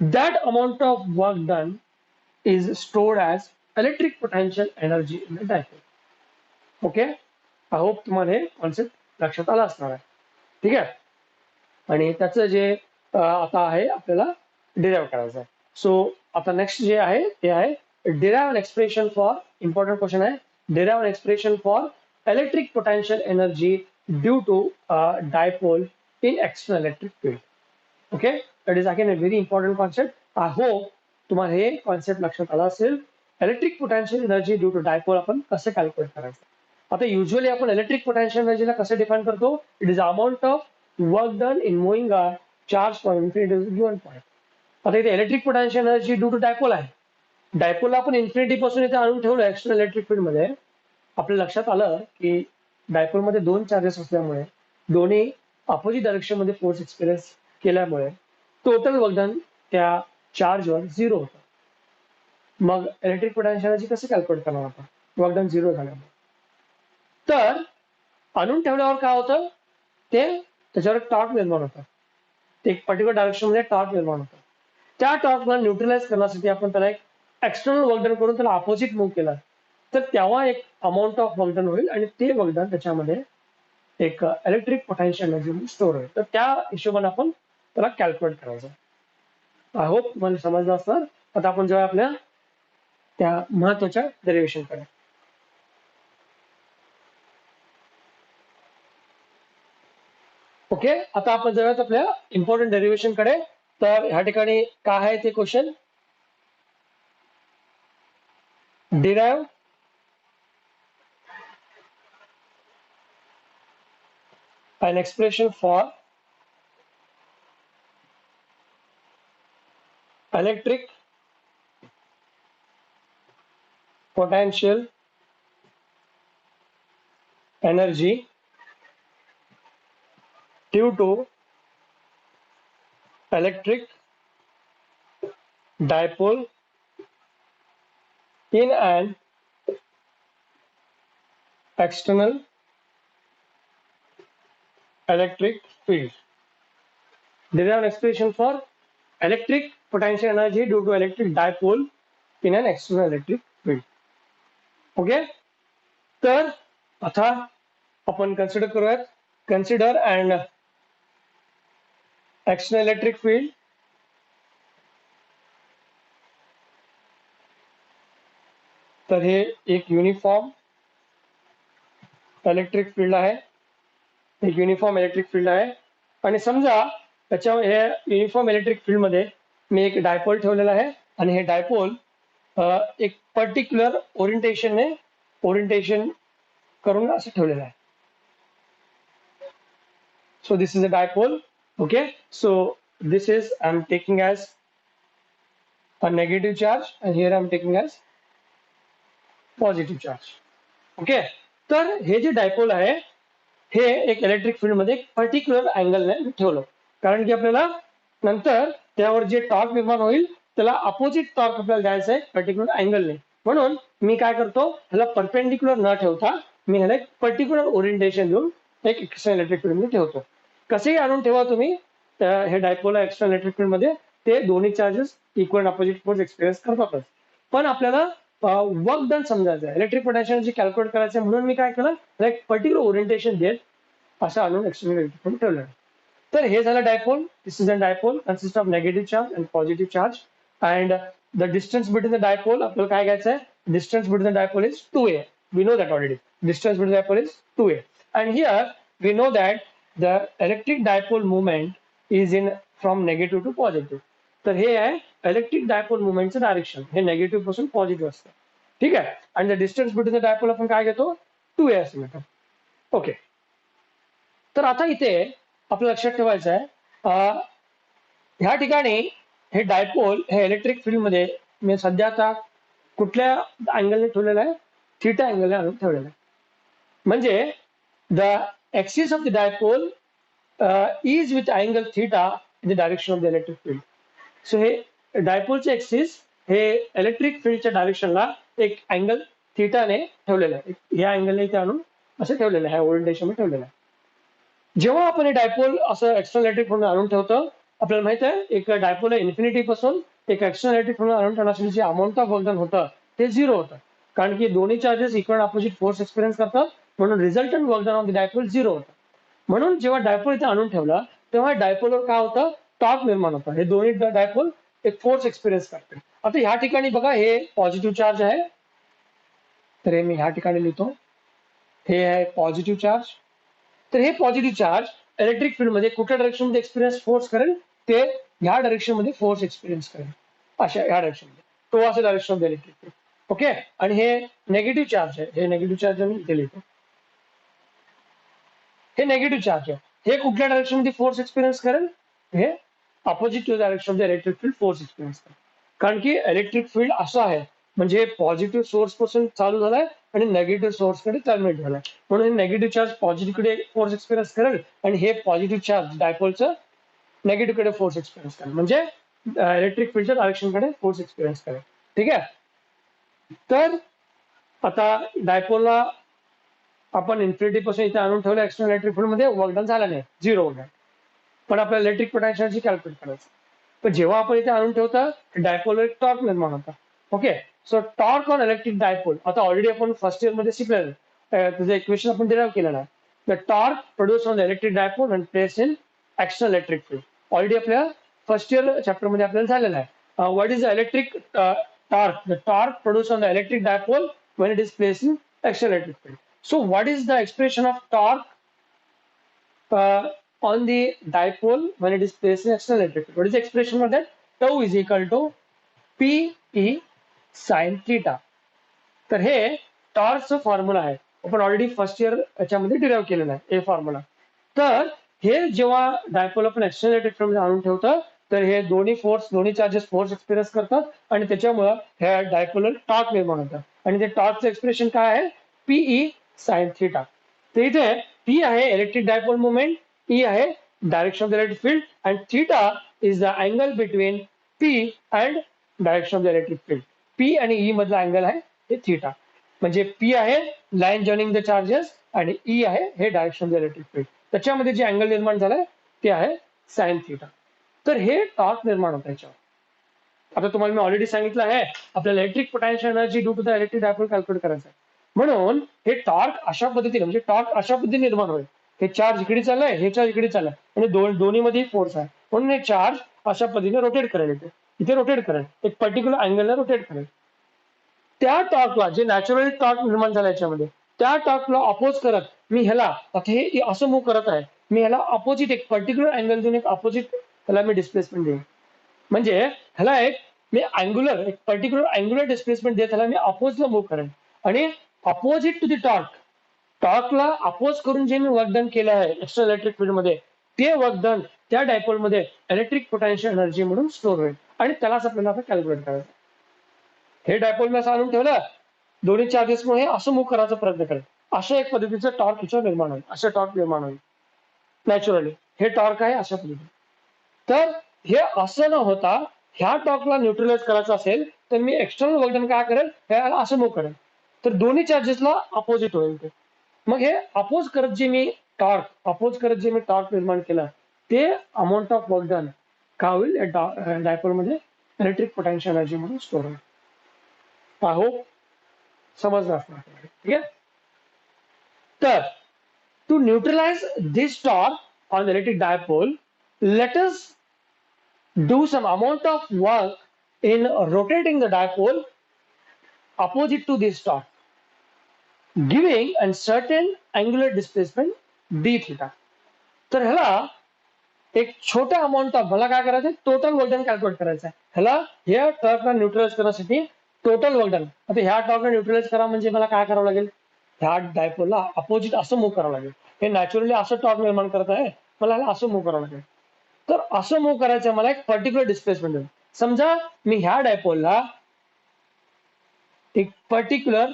that amount of work done is stored as electric potential energy in the dipole. Okay, I hope तुम्हाला हे कॉन्सेप्ट लक्षात आला असणार आहे. ठीक आहे, आणि त्याचं जे आता आहे आपल्याला डिराइव्ह करायचं आहे. सो आता नेक्स्ट जे आहे ते आहे derive expression for, important question आहे, derive expression for electric potential energy due to dipole in external electric field. Okay, that is again a very important concept. I hope तुम्हाला हे कॉन्सेप्ट लक्षात आला असेल. Electric potential energy due to dipole आपण कसं calculate करायचं. आता usually आपण इलेक्ट्रिक पोटेन्शियल एनर्जीला कसं डिफाइन करतो, it is amount of work done in moving a charge from infinity to given point. आता इथे electric potential energy due to dipole आहे, डायपोलला आपण इन्फिनिटी पासून इथे आणून ठेवलं एक्सटर्नल इलेक्ट्रिक फील्ड मध्ये. आपल्या लक्षात आलं की डायपोल मध्ये दोन चार्जेस असल्यामुळे दोन्ही अपोजिट डायरेक्शन मध्ये फोर्स एक्सपिरियन्स केल्यामुळे टोटल वर्क डन त्या चार्जवर 0 होतं. मग इलेक्ट्रिक पोटेन्शियल एनर्जी कसं कॅल्क्युलेट करणार आपण वर्क डन 0 झाल्यामुळे. तर आणून ठेवल्यावर काय होतं, ते त्याच्यावर टॉर्क निर्माण होतं, ते एक पर्टिक्युलर डायरेक्शन मध्ये टॉर्क निर्माण होतं. त्या टॉर्कला न्यूट्रलाइज करण्यासाठी आपण त्याला एक एक्सटर्नल वर्क डन करून त्याला अपोजिट मूव्ह केला, तर तेव्हा एक अमाऊंट ऑफ वर्क डन होईल आणि ते वर्क डन त्याच्यामध्ये एक इलेक्ट्रिक पोटेन्शियल एनर्जी स्टोअर होईल. तर त्या हिशोबाने आपण त्याला कॅल्क्युलेट करायचं. आय होप तुम्हाला समजलं असणार. आता आपण जेव्हा आपल्या त्या महत्वाच्या डेरिव्हेशन कडे. ओके, आता आपण जाऊयात आपल्या इम्पॉर्टंट डेरिव्हेशन कडे. तर ह्या ठिकाणी काय आहे ते question, derive an expression for electric potential energy due to electric dipole in an external electric field. Derive an expression for electric potential energy due to electric dipole in an external electric field. Okay, तर आता आपण consider करूयात, consider and external electric field. तर हे एक uniform electric field आहे एक uniform electric field आहे आणि समजा त्याच्या हे युनिफॉर्म इलेक्ट्रिक फील्ड मध्ये मी एक डायपोल ठेवलेला आहे आणि हे डायपोल एक पर्टिक्युलर ओरिएंटेशन करून असं ठेवलेलं आहे. So this is a dipole. Okay, so this is I'm taking as a negative charge and here I'm taking as positive charge. Okay, तर हे जे डायपोल आहे हे एक इलेक्ट्रिक फील्ड मध्ये पर्टिक्युलर अँगलने ठेवलं, कारण की आपल्याला नंतर त्यावर जे टॉर्क निर्माण होईल त्याला अपोजिट टॉर्क आपल्याला द्यायचा आहे पर्टिक्युलर अँगलने. म्हणून मी काय करतो, ह्याला परपेंडिक्युलर न ठेवता मी ह्याला एक पर्टिक्युलर ओरिएंटेशन देऊन एक एक्स्ट्रा इलेक्ट्रिक फील्ड मध्ये ठेवतो. कसेही आणून ठेवा तुम्ही हे डायपोल एक्स्ट्रा इलेक्ट्रिक फील्ड मध्ये, ते दोन्ही charges equal opposite force experience करतातच. पण आपल्याला वर्क डन समजायचं आहे, इलेक्ट्रिक पोटेन्शियल कॅल्क्युलेट करायचं म्हणून मी काय केलं, एक पर्टिक्युलर ओरिएंटेशन देत असं आणून एक्सटर्नल इलेक्ट्रिक फील्ड ठेवलं. तर हे झालं dipole. This is a dipole consist of negative charge and positive charge and the distance between the dipole आपल्याला काय घ्यायचं आहे, distance between the dipole is 2a. We know that already. Distance between the dipole is 2a and here we know that the electric dipole moment is in from negative to positive. तर हे आहे electric dipole मुवमेंटचं direction, हे negative पासून positive असतं. ठीक आहे, आणि the distance between the dipole आपण काय घेतो, 2a असं घेतो. ओके, तर आता इथे आपलं लक्षात ठेवायचं आहे, ह्या ठिकाणी हे डायपोल हे इलेक्ट्रिक फील्ड मध्ये मी सध्या आता कुठल्या अँगलने ठेवलेलं आहे, थीटा अँगलने आणून ठेवलेलं आहे. म्हणजे the axis of the dipole is with angle theta in the direction of the electric field. So हे डायपोलचे एक्सिस हे इलेक्ट्रिक फील्डच्या डायरेक्शनला एक अँगल थीटाने ठेवलेलं आहे. या अँगलने इथे आणून असं ठेवलेलं आहे, ओरिएंटेशन ठेवलेलं आहे. जेव्हा आपण हे डायपोल असं एक्स्टर्नल इलेक्ट्रिक फील्ड आणून ठेवतो, आपल्याला माहित आहे एक डायपोल इन्फिनिटी पासून एक एक्स्टर्नल इलेक्ट्रिक फील्ड आणून ठेवण्यासाठी जे अमाऊंट ऑफ वर्क डन होतं ते 0 होतं, कारण की दोन्ही charges equal opposite force experience करतात. म्हणून resultant work done of the dipole 0 होतं. म्हणून जेव्हा डायपोल इथे आणून ठेवला तेव्हा डायपोलवर काय होतं, टॉर्क निर्माण होतं. हे दोन्ही डायपोल एक फोर्स एक्सपिरियन्स करते. आता ह्या ठिकाणी बघा हे पॉझिटिव्ह चार्ज आहे, तर हे मी ह्या ठिकाणी लिहितो, हे आहे पॉझिटिव्ह चार्ज. तर हे पॉझिटिव्ह चार्ज इलेक्ट्रिक फील्ड मध्ये कुठल्या डायरेक्शन मध्ये एक्सपिरियन्स फोर्स करेल, ते ह्या डायरेक्शन मध्ये फोर्स एक्सपिरियन्स करेल, अशा ह्या डायरेक्शन मध्ये, तो असं direction of the electric field. Okay, आणि हे नेगेटिव्ह चार्ज आहे, हे नेगेटिव्ह चार्ज मी इथे लिहितो, हे नेगेटिव्ह चार्ज आहे. हे कुठल्या डायरेक्शन मध्ये फोर्स एक्सपिरियन्स करेल, हे opposite to direction of the electric field force experience करेल. कारण की इलेक्ट्रिक फील्ड असं आहे, म्हणजे पॉझिटिव्ह सोर्स पासून चालू झालाय आणि नेगेटिव्ह सोर्स कडे टर्मिनेट झालाय. म्हणून हे नेगेटिव्ह चार्ज पॉझिटिव्ह कडे फोर्स एक्सपिरियन्स करेल आणि हे पॉझिटिव्ह चार्ज डायपोलचं नेगेटिव्ह कडे फोर्स एक्सपिरियन्स करेल, म्हणजे इलेक्ट्रिक फील्डच्या डायरेक्शन कडे फोर्स एक्सपिरियन्स करेल. ठीक आहे, तर आता डायपोलला आपण इन्फिनिटी पासून इथे आणून ठेवलं एक्स्टर्नल इलेक्ट्रिक फील्ड मध्ये, वर्क डन झाला नाही, 0 होणार. पण आपल्याला इलेक्ट्रिक पोटेन्शियलची कॅल्क्युलेट करायचं. पण जेव्हा आपण इथे आणून ठेवता डायपोलवर एक टॉर्क निर्माण होता. Okay, so torque on electric dipole आता ऑलरेडी आपण फर्स्ट इयर मध्ये शिकलेलं, त्याचं इक्वेशन आपण डिराइव्ह केलेलं आहे. The torque produce on the electric dipole and place in external electric field already आपल्या फर्स्ट इयर चॅप्टर मध्ये आपल्याला झालेलं आहे. What is the electric torque? The torque produce on the electric dipole when it is placed in external electric field. So what is the expression of torque on the dipole when it is placed in external electric field? What is the expression for that? Tau is equal to P E sin theta. तर हे टॉर्कचं formula आहे, आपण already first year याच्यामध्ये derive केलेलं आहे, हे formula. तर हे जेव्हा डायपोल आपण एक्सटर्नल इलेक्ट्रिक फील्ड आणून ठेवतं, तर हे दोन्ही चार्जेस फोर्स एक्सपिरियन्स करतात आणि त्याच्यामुळे ह्या डायपोलर टॉर्क निर्माण होतं. आणि ते टॉर्कचं एक्सप्रेशन काय आहे, पीई साइन थिटा. तर इथे पी आहे इलेक्ट्रिक डायपोल मुवमेंट, ई आहे direction of the electric field and theta is the angle between P and direction of the electric field. P आणि ई मधला अँगल आहे हे थिटा. म्हणजे पी आहे लाईन जॉइनिंग द चार्जेस आणि E आहे हे direction of the electric field. त्याच्यामध्ये जे अँगल निर्माण झालाय ते आहे साइन थिटा. तर हे टॉर्क निर्माण होतं याच्यावर. आता तुम्हाला मी ऑलरेडी सांगितलं आहे आपल्याला electric potential energy due to the electric dipole calculate करायचं आहे. म्हणून हे टॉर्क अशा पद्धतीने, म्हणजे टॉर्क अशा पद्धतीने निर्माण होईल, हे चार्ज इकडे चाललंय, हे चार्ज इकडे चाललंय आणि दोन्ही मध्ये फोर्स आहे, म्हणून हे चार्ज अशा पद्धतीने रोटेट करेल, इथे रोटेट करेल, एक पर्टिक्युलर अँगलला रोटेट करेल. त्या टॉर्कला जे नॅचरली टॉर्क निर्माण झाला याच्यामध्ये त्या टॉर्कला अपोज करत मी ह्याला, आता हे असं मूव्ह करत आहे, मी ह्याला अपोजिट एक पर्टिक्युलर अँगल देऊन एक अपोजिट ह्याला मी डिस्प्लेसमेंट देईन. म्हणजे ह्याला एक मी एक पर्टिक्युलर अँग्युलर डिस्प्लेसमेंट देत ह्याला मी अपोजला मूव्ह करेन. आणि अपोजिट टू द टॉर्कला अपोज करून जे मी वर्क डन केलं आहे एक्स्ट्रा इलेक्ट्रिक फील्ड मध्ये, ते वर्क डन त्या डायपोल मध्ये इलेक्ट्रिक पोटेन्शियल एनर्जी म्हणून स्टोअर होईल. आणि त्यालाच आपल्याला आता कॅल्क्युलेट करायचं. हे डायपोल मी असं आणून ठेवलं, दोन्ही चार्जेसमुळे असं मूव्ह करायचा प्रयत्न करेल, अशा एक पद्धतीचं टॉर्क हिच्यावर निर्माण होईल, असं टॉर्क निर्माण होईल नॅचरली. हे टॉर्क आहे अशा पद्धतीने. तर हे असं न होता ह्या टॉर्कला न्यूट्रलाइज करायचं असेल तर मी एक्सटर्नल वर्क डन काय करेल, ह्याला असं मूव्ह करेल, तर दोन्ही चार्जेसला अपोजिट होईल ते. मग हे अपोज करत जे मी टॉर्क निर्माण केलं, ते अमाऊंट ऑफ वर्क डन काय होईल डायपोल मध्ये इलेक्ट्रिक पोटेन्शियल एनर्जी म्हणून स्टोअर होईल. आय होप समजलं असणार. ठीक आहे. तर to neutralize this torque on electric dipole, let us do some amount of work in rotating the dipole opposite to this torque, giving a certain angular displacement d theta. तर ह्याला एक छोटा amount of, मला काय करायचं, total work done calculate करायचं आहे. ह्याला ह्या टॉर्कला न्यूट्रलाइज करण्यासाठी टोटल वर्क डन, आता ह्या टॉर्कला न्यूट्रलाइज करा म्हणजे मला काय करावं लागेल, ह्या डायपोलला अपोजिट असं मूव्ह करावं लागेल. हे नॅचरली असं टॉर्क निर्माण करत आहे, मला ह्याला असं मूव्ह करावं लागेल. तर असं मूव्ह करायचं मला एक पर्टिक्युलर डिस्प्लेसमेंट देईल. समजा मी ह्या डायपोलला एक particular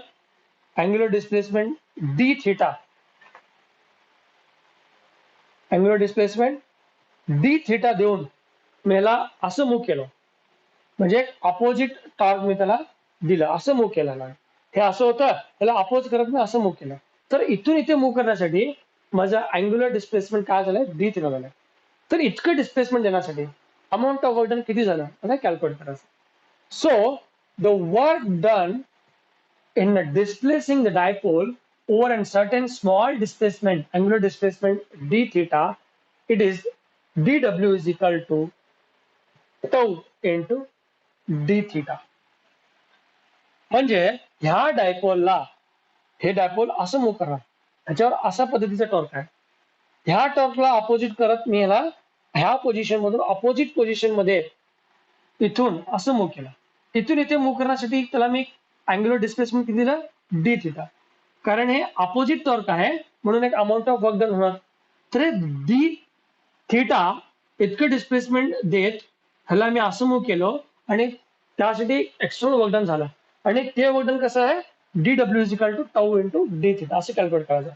angular displacement D theta, angular displacement D theta देऊन मी ह्याला असं मूव्ह केलं, म्हणजे एक अपोजिट टॉर्क मी त्याला दिलं, असं मूव्ह केलं ना. हे असं होतं, त्याला अपोज करत मी असं मूव्ह केलं. तर इथून इथे मूव्ह करण्यासाठी माझा अँग्युलर डिस्प्लेसमेंट काय झालंय, डी थिटा झालंय. तर इतकं डिस्प्लेसमेंट देण्यासाठी अमाऊंट ऑफ वर्क डन किती झालं आता कॅल्क्युलेट करायचं. So the work done in displacing the dipole over a certain small displacement, angular displacement d theta, it is dw is equal to tau into d theta. म्हणजे ह्या डायपोलला, हे dipole असं move करणार, ह्याच्यावर अशा पद्धतीचा टॉर्क आहे. ह्या टॉर्कला अपोजिट करत मी ह्याला ह्या पोझिशन मधून अपोजिट पोझिशन मध्ये इथून असं मूव्ह केलं. इथून इथे मूव्ह करण्यासाठी त्याला मी अँग्युलर डिस्प्लेसमेंट किती दिलं, डी थिटा. कारण हे अपोजिट टॉर्क आहे म्हणून एक अमाऊंट ऑफ वर्क डन होणार. तर डी थिटा इतकं डिस्प्लेसमेंट देत ह्याला मी असं मूव्ह केलं आणि त्यासाठी एक्स्टर्नल वर्क डन झालं. आणि ते वर्क डन कसं आहे, D W is equal to tau into D theta असं कॅल्क्युलेट करायचं.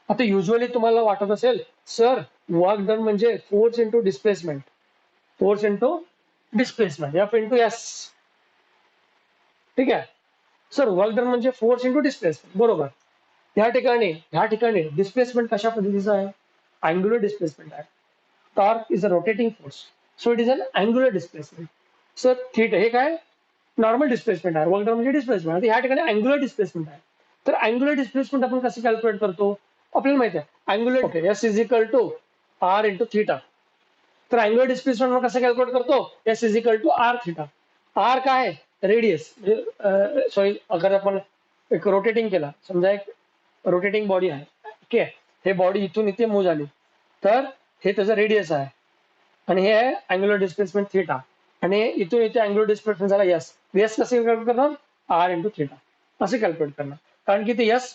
आता युजली तुम्हाला वाटत असेल, सर वर्क डन म्हणजे force into displacement, force into displacement F into S. ठीक आहे सर, वर्क डन म्हणजे फोर्स इंटू डिस्प्लेसमेंट, बरोबर. ह्या ठिकाणी डिस्प्लेसमेंट कशा पद्धतीचा आहे, अँग्युलर डिस्प्लेसमेंट आहे. Torque is a rotating force, so it is an angular displacement. Sir theta हे काय, नॉर्मल डिस्प्लेसमेंट आहे. वर्क डन म्हणजे डिस्प्लेसमेंट. ह्या ठिकाणी अँग्युलर डिस्प्लेसमेंट आहे. तर अँग्युलर डिस्प्लेसमेंट आपण कसं कॅल्क्युलेट करतो, आपल्याला माहिती आहे angular S is equal to R into theta. तर अँग्युलर डिस्प्लेसमेंट कसं कॅल्क्युलेट करतो, S is equal to R theta. R काय आहे, रेडियस. सॉरी, अगर आपण एक रोटेटिंग केला, समजा एक रोटेटिंग बॉडी आहे, ओके, हे बॉडी इथून इथे मूव्ह झाली, तर हे त्याचं रेडियस आहे आणि हे आहे अँग्युलर डिस्प्लेसमेंट थिटा. आणि इथून इथे अँग्युलर डिस्प्लेसमेंट झाला एस. एस कसे कॅल्क्युलेट करणार, आर इंटू थिटा असे कॅल्क्युलेट करणार, कारण की ते एस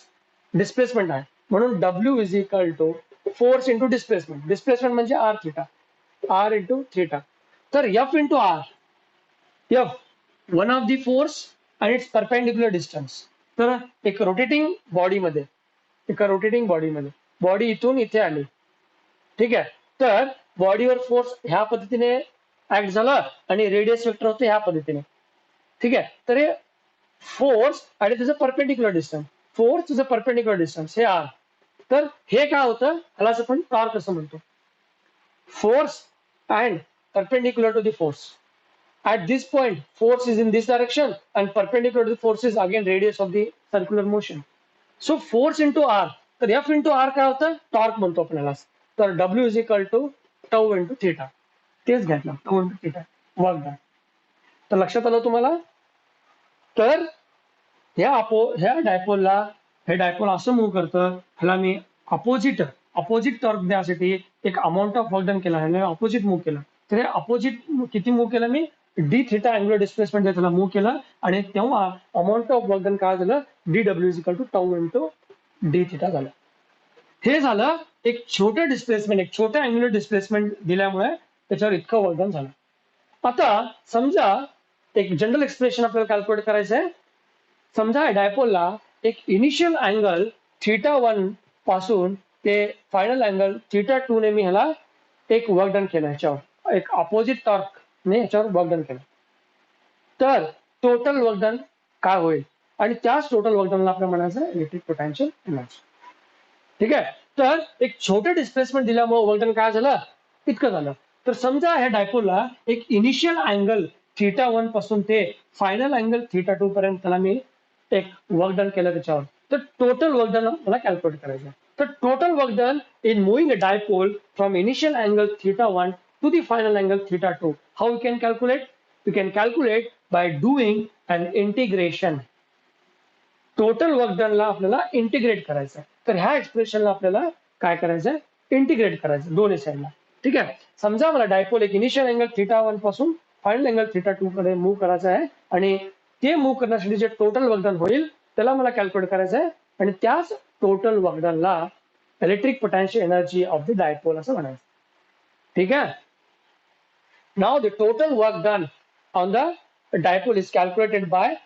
डिस्प्लेसमेंट आहे. म्हणून W is equal to force into displacement. Displacement म्हणजे R theta, R into theta. तर F into R, F one of the force आणि इट्स परपेंडिक्युलर डिस्टन्स. तर एक रोटेटिंग बॉडीमध्ये, बॉडी इथून इथे आली, ठीक आहे, तर बॉडीवर फोर्स ह्या पद्धतीने ऍक्ट झाला आणि रेडियस वेक्टर होते ह्या पद्धतीने, ठीक आहे. तर हे फोर्स आणि त्याचं परपेंडिक्युलर डिस्टन्स, फोर्स त्याचं परपेंडिक्युलर डिस्टन्स हे आर. तर हे काय होतं, ह्यालाच आपण टॉर्क असं म्हणतो. Force and perpendicular to the force. At this point, force is in this direction and perpendicular to the force is again radius of the circular motion. So force into R. तर F into R काय होतं, torque म्हणतो आपल्याला. तर W is equal to tau into theta. तेच घेतलं, tau into theta. Work done. तर लक्षात आलं तुम्हाला. तर ह्या डायपोलला हे डायपोल असं मूव्ह करतं, ह्याला मी अपोजिट टॉर्क द्यासाठी एक अमाऊंट ऑफ वर्क डन केला आहे, अपोजिट मूव्ह केला. तर हे अपोजिट किती मूव्ह केलं मी, डी थिटा अँग्युलर डिस्प्लेसमेंट त्याला मूव्ह केलं, आणि तेव्हा अमाऊंट ऑफ वर्क डन काय झालं, D W is equal to tau into D theta झालं. हे झालं एक छोटं डिस्प्लेसमेंट, एक छोटं अँग्युलर डिस्प्लेसमेंट दिल्यामुळे त्याच्यावर इतकं वर्क डन झालं. आता समजा एक जनरल एक्सप्रेशन आपल्याला कॅल्क्युलेट करायचं आहे. समजा डायपोलला एक इनिशियल अँगल θ1 पासून ते फायनल अँगल θ2 ने मी ह्याला एक वर्क डन केलं, ह्याच्यावर एक अपोजिट टॉर्कने ह्याच्यावर वर्क डन केलं. तर टोटल वर्क डन काय होईल, आणि त्याच टोटल वर्क डनला आपल्याला म्हणायचं इलेक्ट्रिक पोटेन्शियल एनर्जी. ठीक आहे. तर एक छोटं डिस्प्लेसमेंट दिल्यामुळे वर्क डन काय झालं, इतकं झालं. तर समजा ह्या डायपोलला एक इनिशियल अँगल θ1 पासून ते फायनल अँगल θ2 पर्यंत त्याला मी एक वर्क डन केलं त्याच्यावर, तर टोटल वर्क डन मला कॅल्क्युलेट करायचं. तर total work done in moving a dipole from initial angle θ1 to the final angle θ2, how you can calculate, you can calculate by doing an integration. Total work डनला आपल्याला integrate करायचं आहे. तर ह्या एक्सप्रेशनला आपल्याला काय करायचं, इंटिग्रेट करायचं दोन्ही साईडला. ठीक आहे. समजा मला डायपोल एक इनिशियल अँगल θ1 पासून फायनल अँगल θ2 कडे मूव्ह करायचं आहे, आणि ते मूव्ह करण्यासाठी जे टोटल वर्क डन होईल त्याला मला कॅल्क्युलेट करायचं आहे, आणि त्याच टोटल वर्क डनला electric potential energy of the dipole असं म्हणायचं. ठीक आहे. Now the total work done on the dipole is calculated by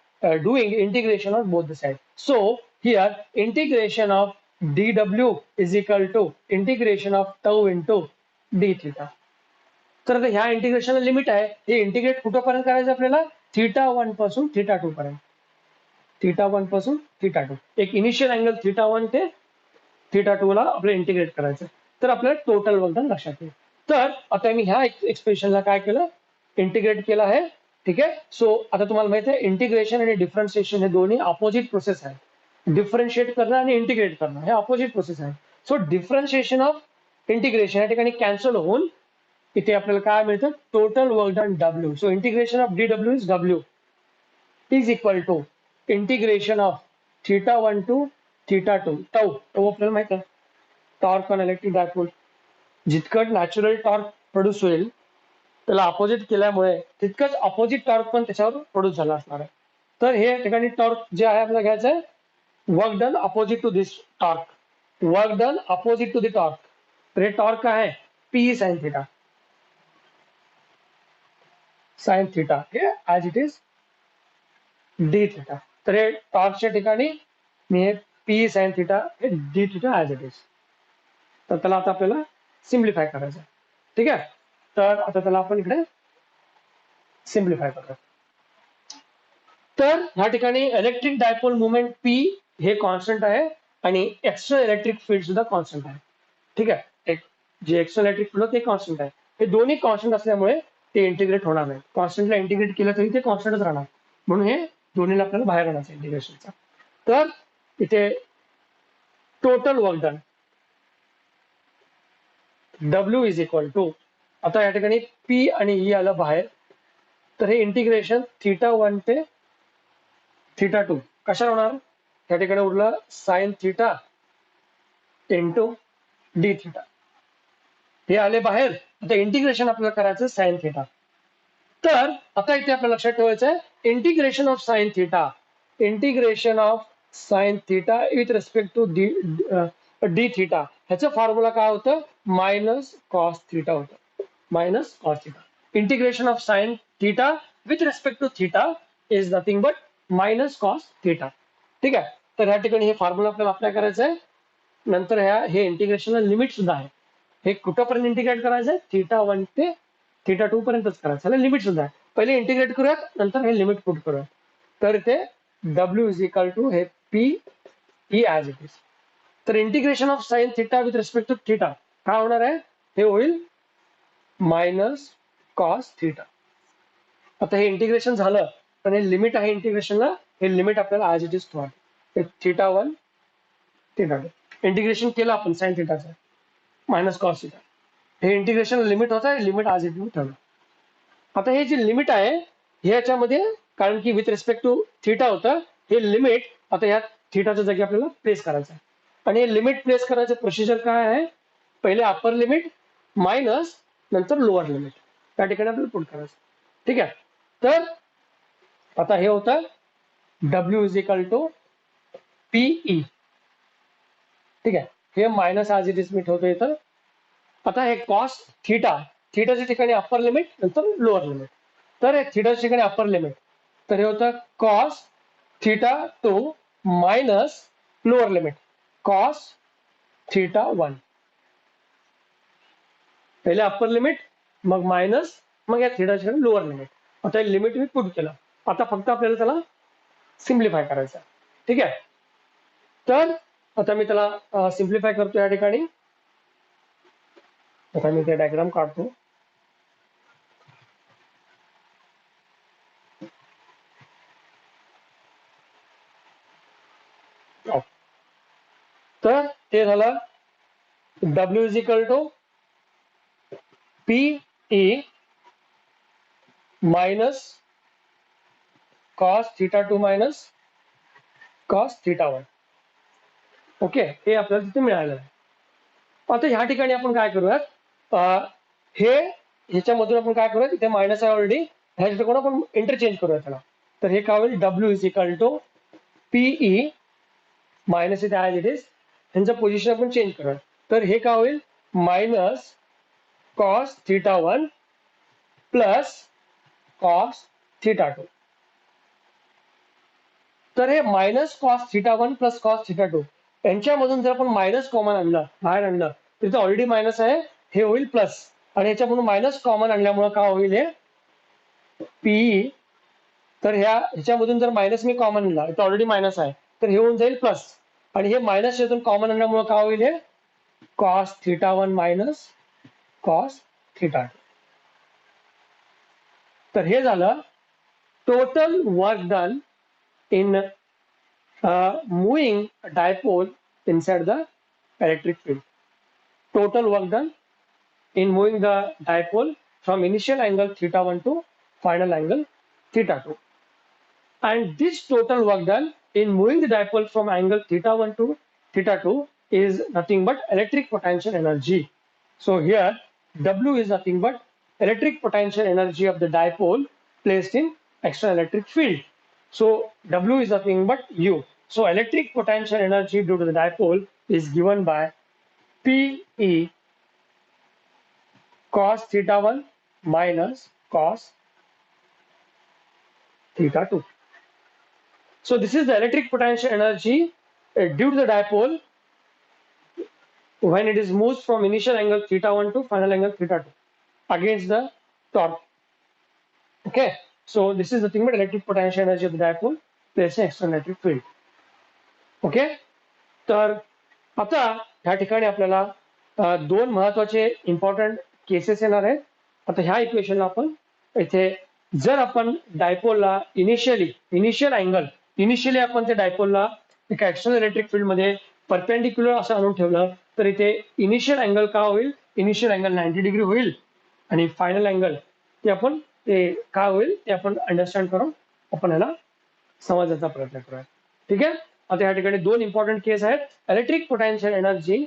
doing integration on both the sides. So here integration of dw is equal to integration of tau into d theta. तर ह्या इंटिग्रेशनला limit आहे, हे integrate कुठपर्यंत करायचं आपल्याला, θ1 पासून θ2 पर्यंत. θ1 पासून θ2 एक इनिशियल अँगल θ1 ते θ2 ला आपल्याला इंटिग्रेट करायचं. तर आपल्याला टोटल वर्क डन लक्षात येईल. तर आता मी ह्या एक्सप्रेशनला काय केलं, इंटिग्रेट केलं आहे. ठीक आहे. सो आता तुम्हाला माहिती आहे इंटिग्रेशन आणि डिफरन्शिएशन हे दोन्ही अपोजिट प्रोसेस आहे. डिफरन्शिएट करणं आणि इंटिग्रेट करणं हे अपोजिट प्रोसेस आहे. सो डिफरन्शिएशन ऑफ इंटिग्रेशन या ठिकाणी कॅन्सल होऊन इथे आपल्याला काय मिळतं, total work done W. So integration of D W is W is equal to integration of θ1 to θ2 tau. Tau आपल्याला माहित आहे टॉर्क ऑन इलेक्ट्रिक डायपोल. जितकं नॅचरल टॉर्क प्रोड्यूस होईल त्याला अपोजिट केल्यामुळे तितकंच अपोजिट टॉर्क पण त्याच्यावर प्रोड्यूस झाला असणार आहे. तर हे ठिकाणी टॉर्क जे आहे आपल्याला घ्यायचं आहे, work done opposite to this torque, work done opposite to the torque. तर हे टॉर्क आहे P sine theta, sine theta हे as it is D theta. तर हे टॉर्कच्या ठिकाणी मी हे पी साइन थिटा हे D theta as it is. तर त्याला आता आपल्याला सिम्प्लिफाय करायचं. ठीक आहे. तर आता त्याला आपण इकडे सिम्प्लिफाय करूया. तर ह्या ठिकाणी इलेक्ट्रिक डायपोल मुवमेंट पी हे कॉन्स्टंट आहे, आणि एक्स्टर्नल इलेक्ट्रिक फील्ड सुद्धा कॉन्स्टंट आहे. ठीक आहे. एक जे एक्स्टर्नल इलेक्ट्रिक फील्ड ते कॉन्स्टंट आहे. हे दोन्ही कॉन्स्टंट असल्यामुळे ते इंटिग्रेट होणार नाही. कॉन्स्टंटला इंटिग्रेट केलं तरी ते कॉन्स्टंटच राहणार, म्हणून हे दोन्हीला आपल्याला बाहेर आणायचं इंटिग्रेशनचा. तर इथे total work done W is equal to, आता या ठिकाणी पी आणि ई आलं बाहेर, तर हे इंटिग्रेशन θ1 ते θ2 कशा होणार, या ठिकाणी उरलं sine theta into D theta. हे आले बाहेर. आता इंटिग्रेशन आपल्याला करायचं साइन थिटा. तर आता इथे आपल्याला लक्षात ठेवायचं आहे integration of sine theta, integration of sine theta with respect to D theta, ह्याचं फॉर्म्युला काय होतं, मायनस कॉस थिटा होतं, minus cos theta. Integration of sine theta with respect to theta is nothing but minus cos theta. ठीक आहे. तर ह्या ठिकाणी हे फॉर्म्युला आपल्याला अप्लाय करायचं आहे. नंतर हे इंटिग्रेशनला लिमिट सुद्धा आहे. हे कुठपर्यंत इंटिग्रेट करायचं आहे, θ1 ते θ2 पर्यंतच करायचं. ह्याला लिमिट सुद्धा आहे. पहिले इंटिग्रेट करूयात, नंतर हे लिमिट पुट करूयात. तर इथे डब्ल्यू इज इक्वल टू हे P E as it is. तर integration of sine theta with respect to theta काय होणार आहे, हे होईल मायनस कॉस थिटा. आता हे इंटिग्रेशन झालं, पण हे लिमिट आहे इंटिग्रेशनला, हे लिमिट आपल्याला ऍज इट इज ठेवायचं. θ1 θ2 इंटिग्रेशन केलं आपण साइन थिटाचं मायनस कॉस थिटा. हे इंटिग्रेशन लिमिट होत आहे, लिमिट ऍज इट इज ठेवलं. आता हे जे लिमिट आहे ह्याच्यामध्ये, कारण की विथ रिस्पेक्ट टू थिटा होतं, हे लिमिट आता यात थिटाच्या जागी आपल्याला प्लेस करायचं आहे. आणि लिमिट प्लेस करायचं प्रोसिजर काय आहे, पहिले अपर लिमिट मायनस नंतर लोअर लिमिट त्या ठिकाणी आपल्याला पुट करायचं. ठीक आहे. तर आता हे होतं W is equal to PE. ठीक आहे. हे मायनस आज इट इज मी ठेवतो इथं. आता हे कॉस थिटाच्या ठिकाणी अप्पर लिमिट नंतर लोअर लिमिट. तर हे थिटाच्या ठिकाणी अप्पर लिमिट, तर हे होतं cos theta 2 minus lower limit cos theta 1. पहिले अप्पर लिमिट मग मायनस मग या थिटाच्या ठिकाणी लोअर लिमिट. आता हे लिमिट मी पुट केलं. आता फक्त आपल्याला त्याला सिम्प्लिफाय करायचं. ठीक आहे. तर आता मी त्याला सिम्प्लिफाय करतो या ठिकाणी. आता मी ते डायग्राम काढतो. तर ते झालं W is equal to PE minus cos theta 2 minus cos theta 1. Okay, हे आपल्याला तिथे मिळालं आहे. आता ह्या ठिकाणी आपण काय करूयात, ह्याच्यामधून आपण काय करूयात, इथे मायनस आहे ऑलरेडी, ह्या ठिकाणी आपण इंटरचेंज करूयात त्याला. तर हे काय होईल, W is equal to PE minus इथे आहे इट इज, ह्यांचं पोझिशन आपण चेंज करूयात. तर हे काय होईल, minus cos theta 1 plus cos theta 2. तर हे minus cos theta 1 plus cos theta 2 यांच्यामधून जर आपण मायनस कॉमन आणलं, बाहेर आणलं, तर इथे ऑलरेडी मायनस आहे, हे होईल प्लस. आणि याच्यामधून मायनस कॉमन आणल्यामुळे काय होईल, हे पीई. तर ह्याच्यामधून जर मायनस मी कॉमन आणला, इथे ऑलरेडी मायनस आहे, तर हे होऊन जाईल प्लस. आणि हे मायनस यातून कॉमन आणल्यामुळे काय होईल, हे cos theta 1 minus cos theta 2. तर हे झालं total work done in moving a dipole inside the electric field. Total work done in moving the dipole from initial angle theta 1 to final angle theta 2. And this total work done in moving the dipole from angle theta 1 to theta 2 is nothing but electric potential energy. So here W is nothing but electric potential energy of the dipole placed in external electric field. So W is nothing but U. So electric potential energy due to the dipole is given by Pe cos theta 1 minus cos theta 2. So this is the electric potential energy due to the dipole when it is moved from initial angle theta 1 to final angle theta 2 against the torque. Okay. So this is the thing about electric potential energy of the dipole placed in external electric field. Okay. तर आता ह्या ठिकाणी आपल्याला दोन महत्वाचे important cases येणार आहेत. आता ह्या इक्वेशनला आपण इथे जर आपण डायपोलला इनिशियल आपण ते डायपोलला एका एक्सटर्नल इलेक्ट्रिक फील्ड मध्ये परपेंडिक्युलर असं आणून ठेवलं, तर इथे इनिशियल अँगल का होईल, इनिशियल अँगल 90 डिग्री होईल आणि फायनल अँगल ते काय होईल ते आपण अंडरस्टँड करून आपण याला समजण्याचा प्रयत्न करूया. ठीक आहे. आता या ठिकाणी दोन इम्पॉर्टंट केस आहेत. इलेक्ट्रिक पोटेन्शियल एनर्जी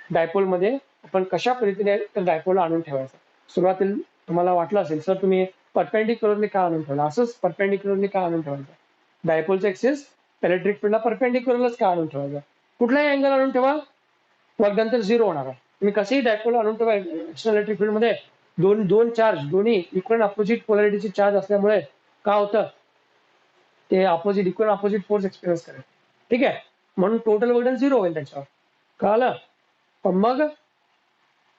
डायपोल मध्ये आपण कशा पद्धतीने डायपोल आणून ठेवायचं. सुरुवातीला तुम्हाला वाटलं असेल सर तुम्ही परपेंडिक्युलरली का आणून ठेवलं, असंच परपेंडिक्युलरली का आणून ठेवायचं, डायपोलचा एक्सिस इलेक्ट्रिक फील्डला परपेंडिक्युलरच का आणून ठेवायचं. कुठलाही अँगल आणून ठेवा, वर्क डन तर झिरो होणार आहे. तुम्ही कसंही डायपोल आणून ठेवा एक्सटर्नल इलेक्ट्रिक फील्ड मध्ये, दोन चार्ज दोन्ही इक्वल अपोजिट पोलॅरिटीचे चार्ज असल्यामुळे काय होतं, ते इक्वल अपोजिट फोर्स एक्सपिरियन्स करेल. ठीक आहे. म्हणून टोटल वर्क डन झिरो होईल त्याच्यावर, कळालं. पण मग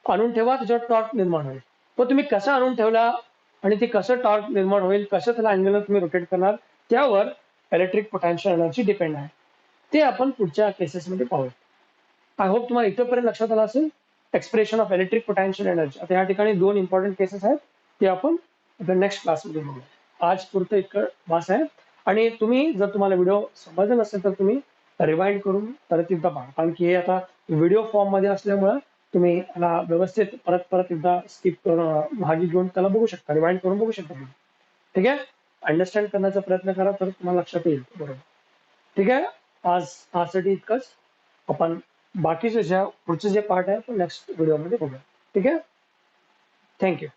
आणून ठेवा, त्याच्यावर टॉर्क निर्माण होईल. पण तुम्ही कसं आणून ठेवला आणि ते कसं टॉर्क निर्माण होईल, कसं त्याला अँगलर तुम्ही रोटेट करणार, त्यावर इलेक्ट्रिक पोटेन्शियल एनर्जी डिपेंड आहे. ते आपण पुढच्या केसेसमध्ये पाहूया. आय होप तुम्हाला इथपर्यंत लक्षात आलं असेल expression of electric potential energy. आता या ठिकाणी दोन इम्पॉर्टंट केसेस आहेत, ते आपण नेक्स्ट क्लासमध्ये बघूया. आज पुरतं इतकं भास आहे. आणि तुम्हाला व्हिडिओ समजला नसेल तर तुम्ही रिवाइंड करून परत एकदा पहा, कारण की हे आता व्हिडिओ फॉर्म मध्ये असल्यामुळे तुम्ही त्याला व्यवस्थित परत एकदा स्किप करून मागे घेऊन त्याला बघू शकता, रिवाइंड करून बघू शकता. ठीक आहे. अंडरस्टँड करण्याचा प्रयत्न करा तर तुम्हाला लक्षात येईल. बरोबर. ठीक आहे. आजसाठी इतकंच. आपण बाकीचे पुढचे जे पार्ट आहे नेक्स्ट व्हिडिओमध्ये बघूया. ठीक आहे. थँक्यू.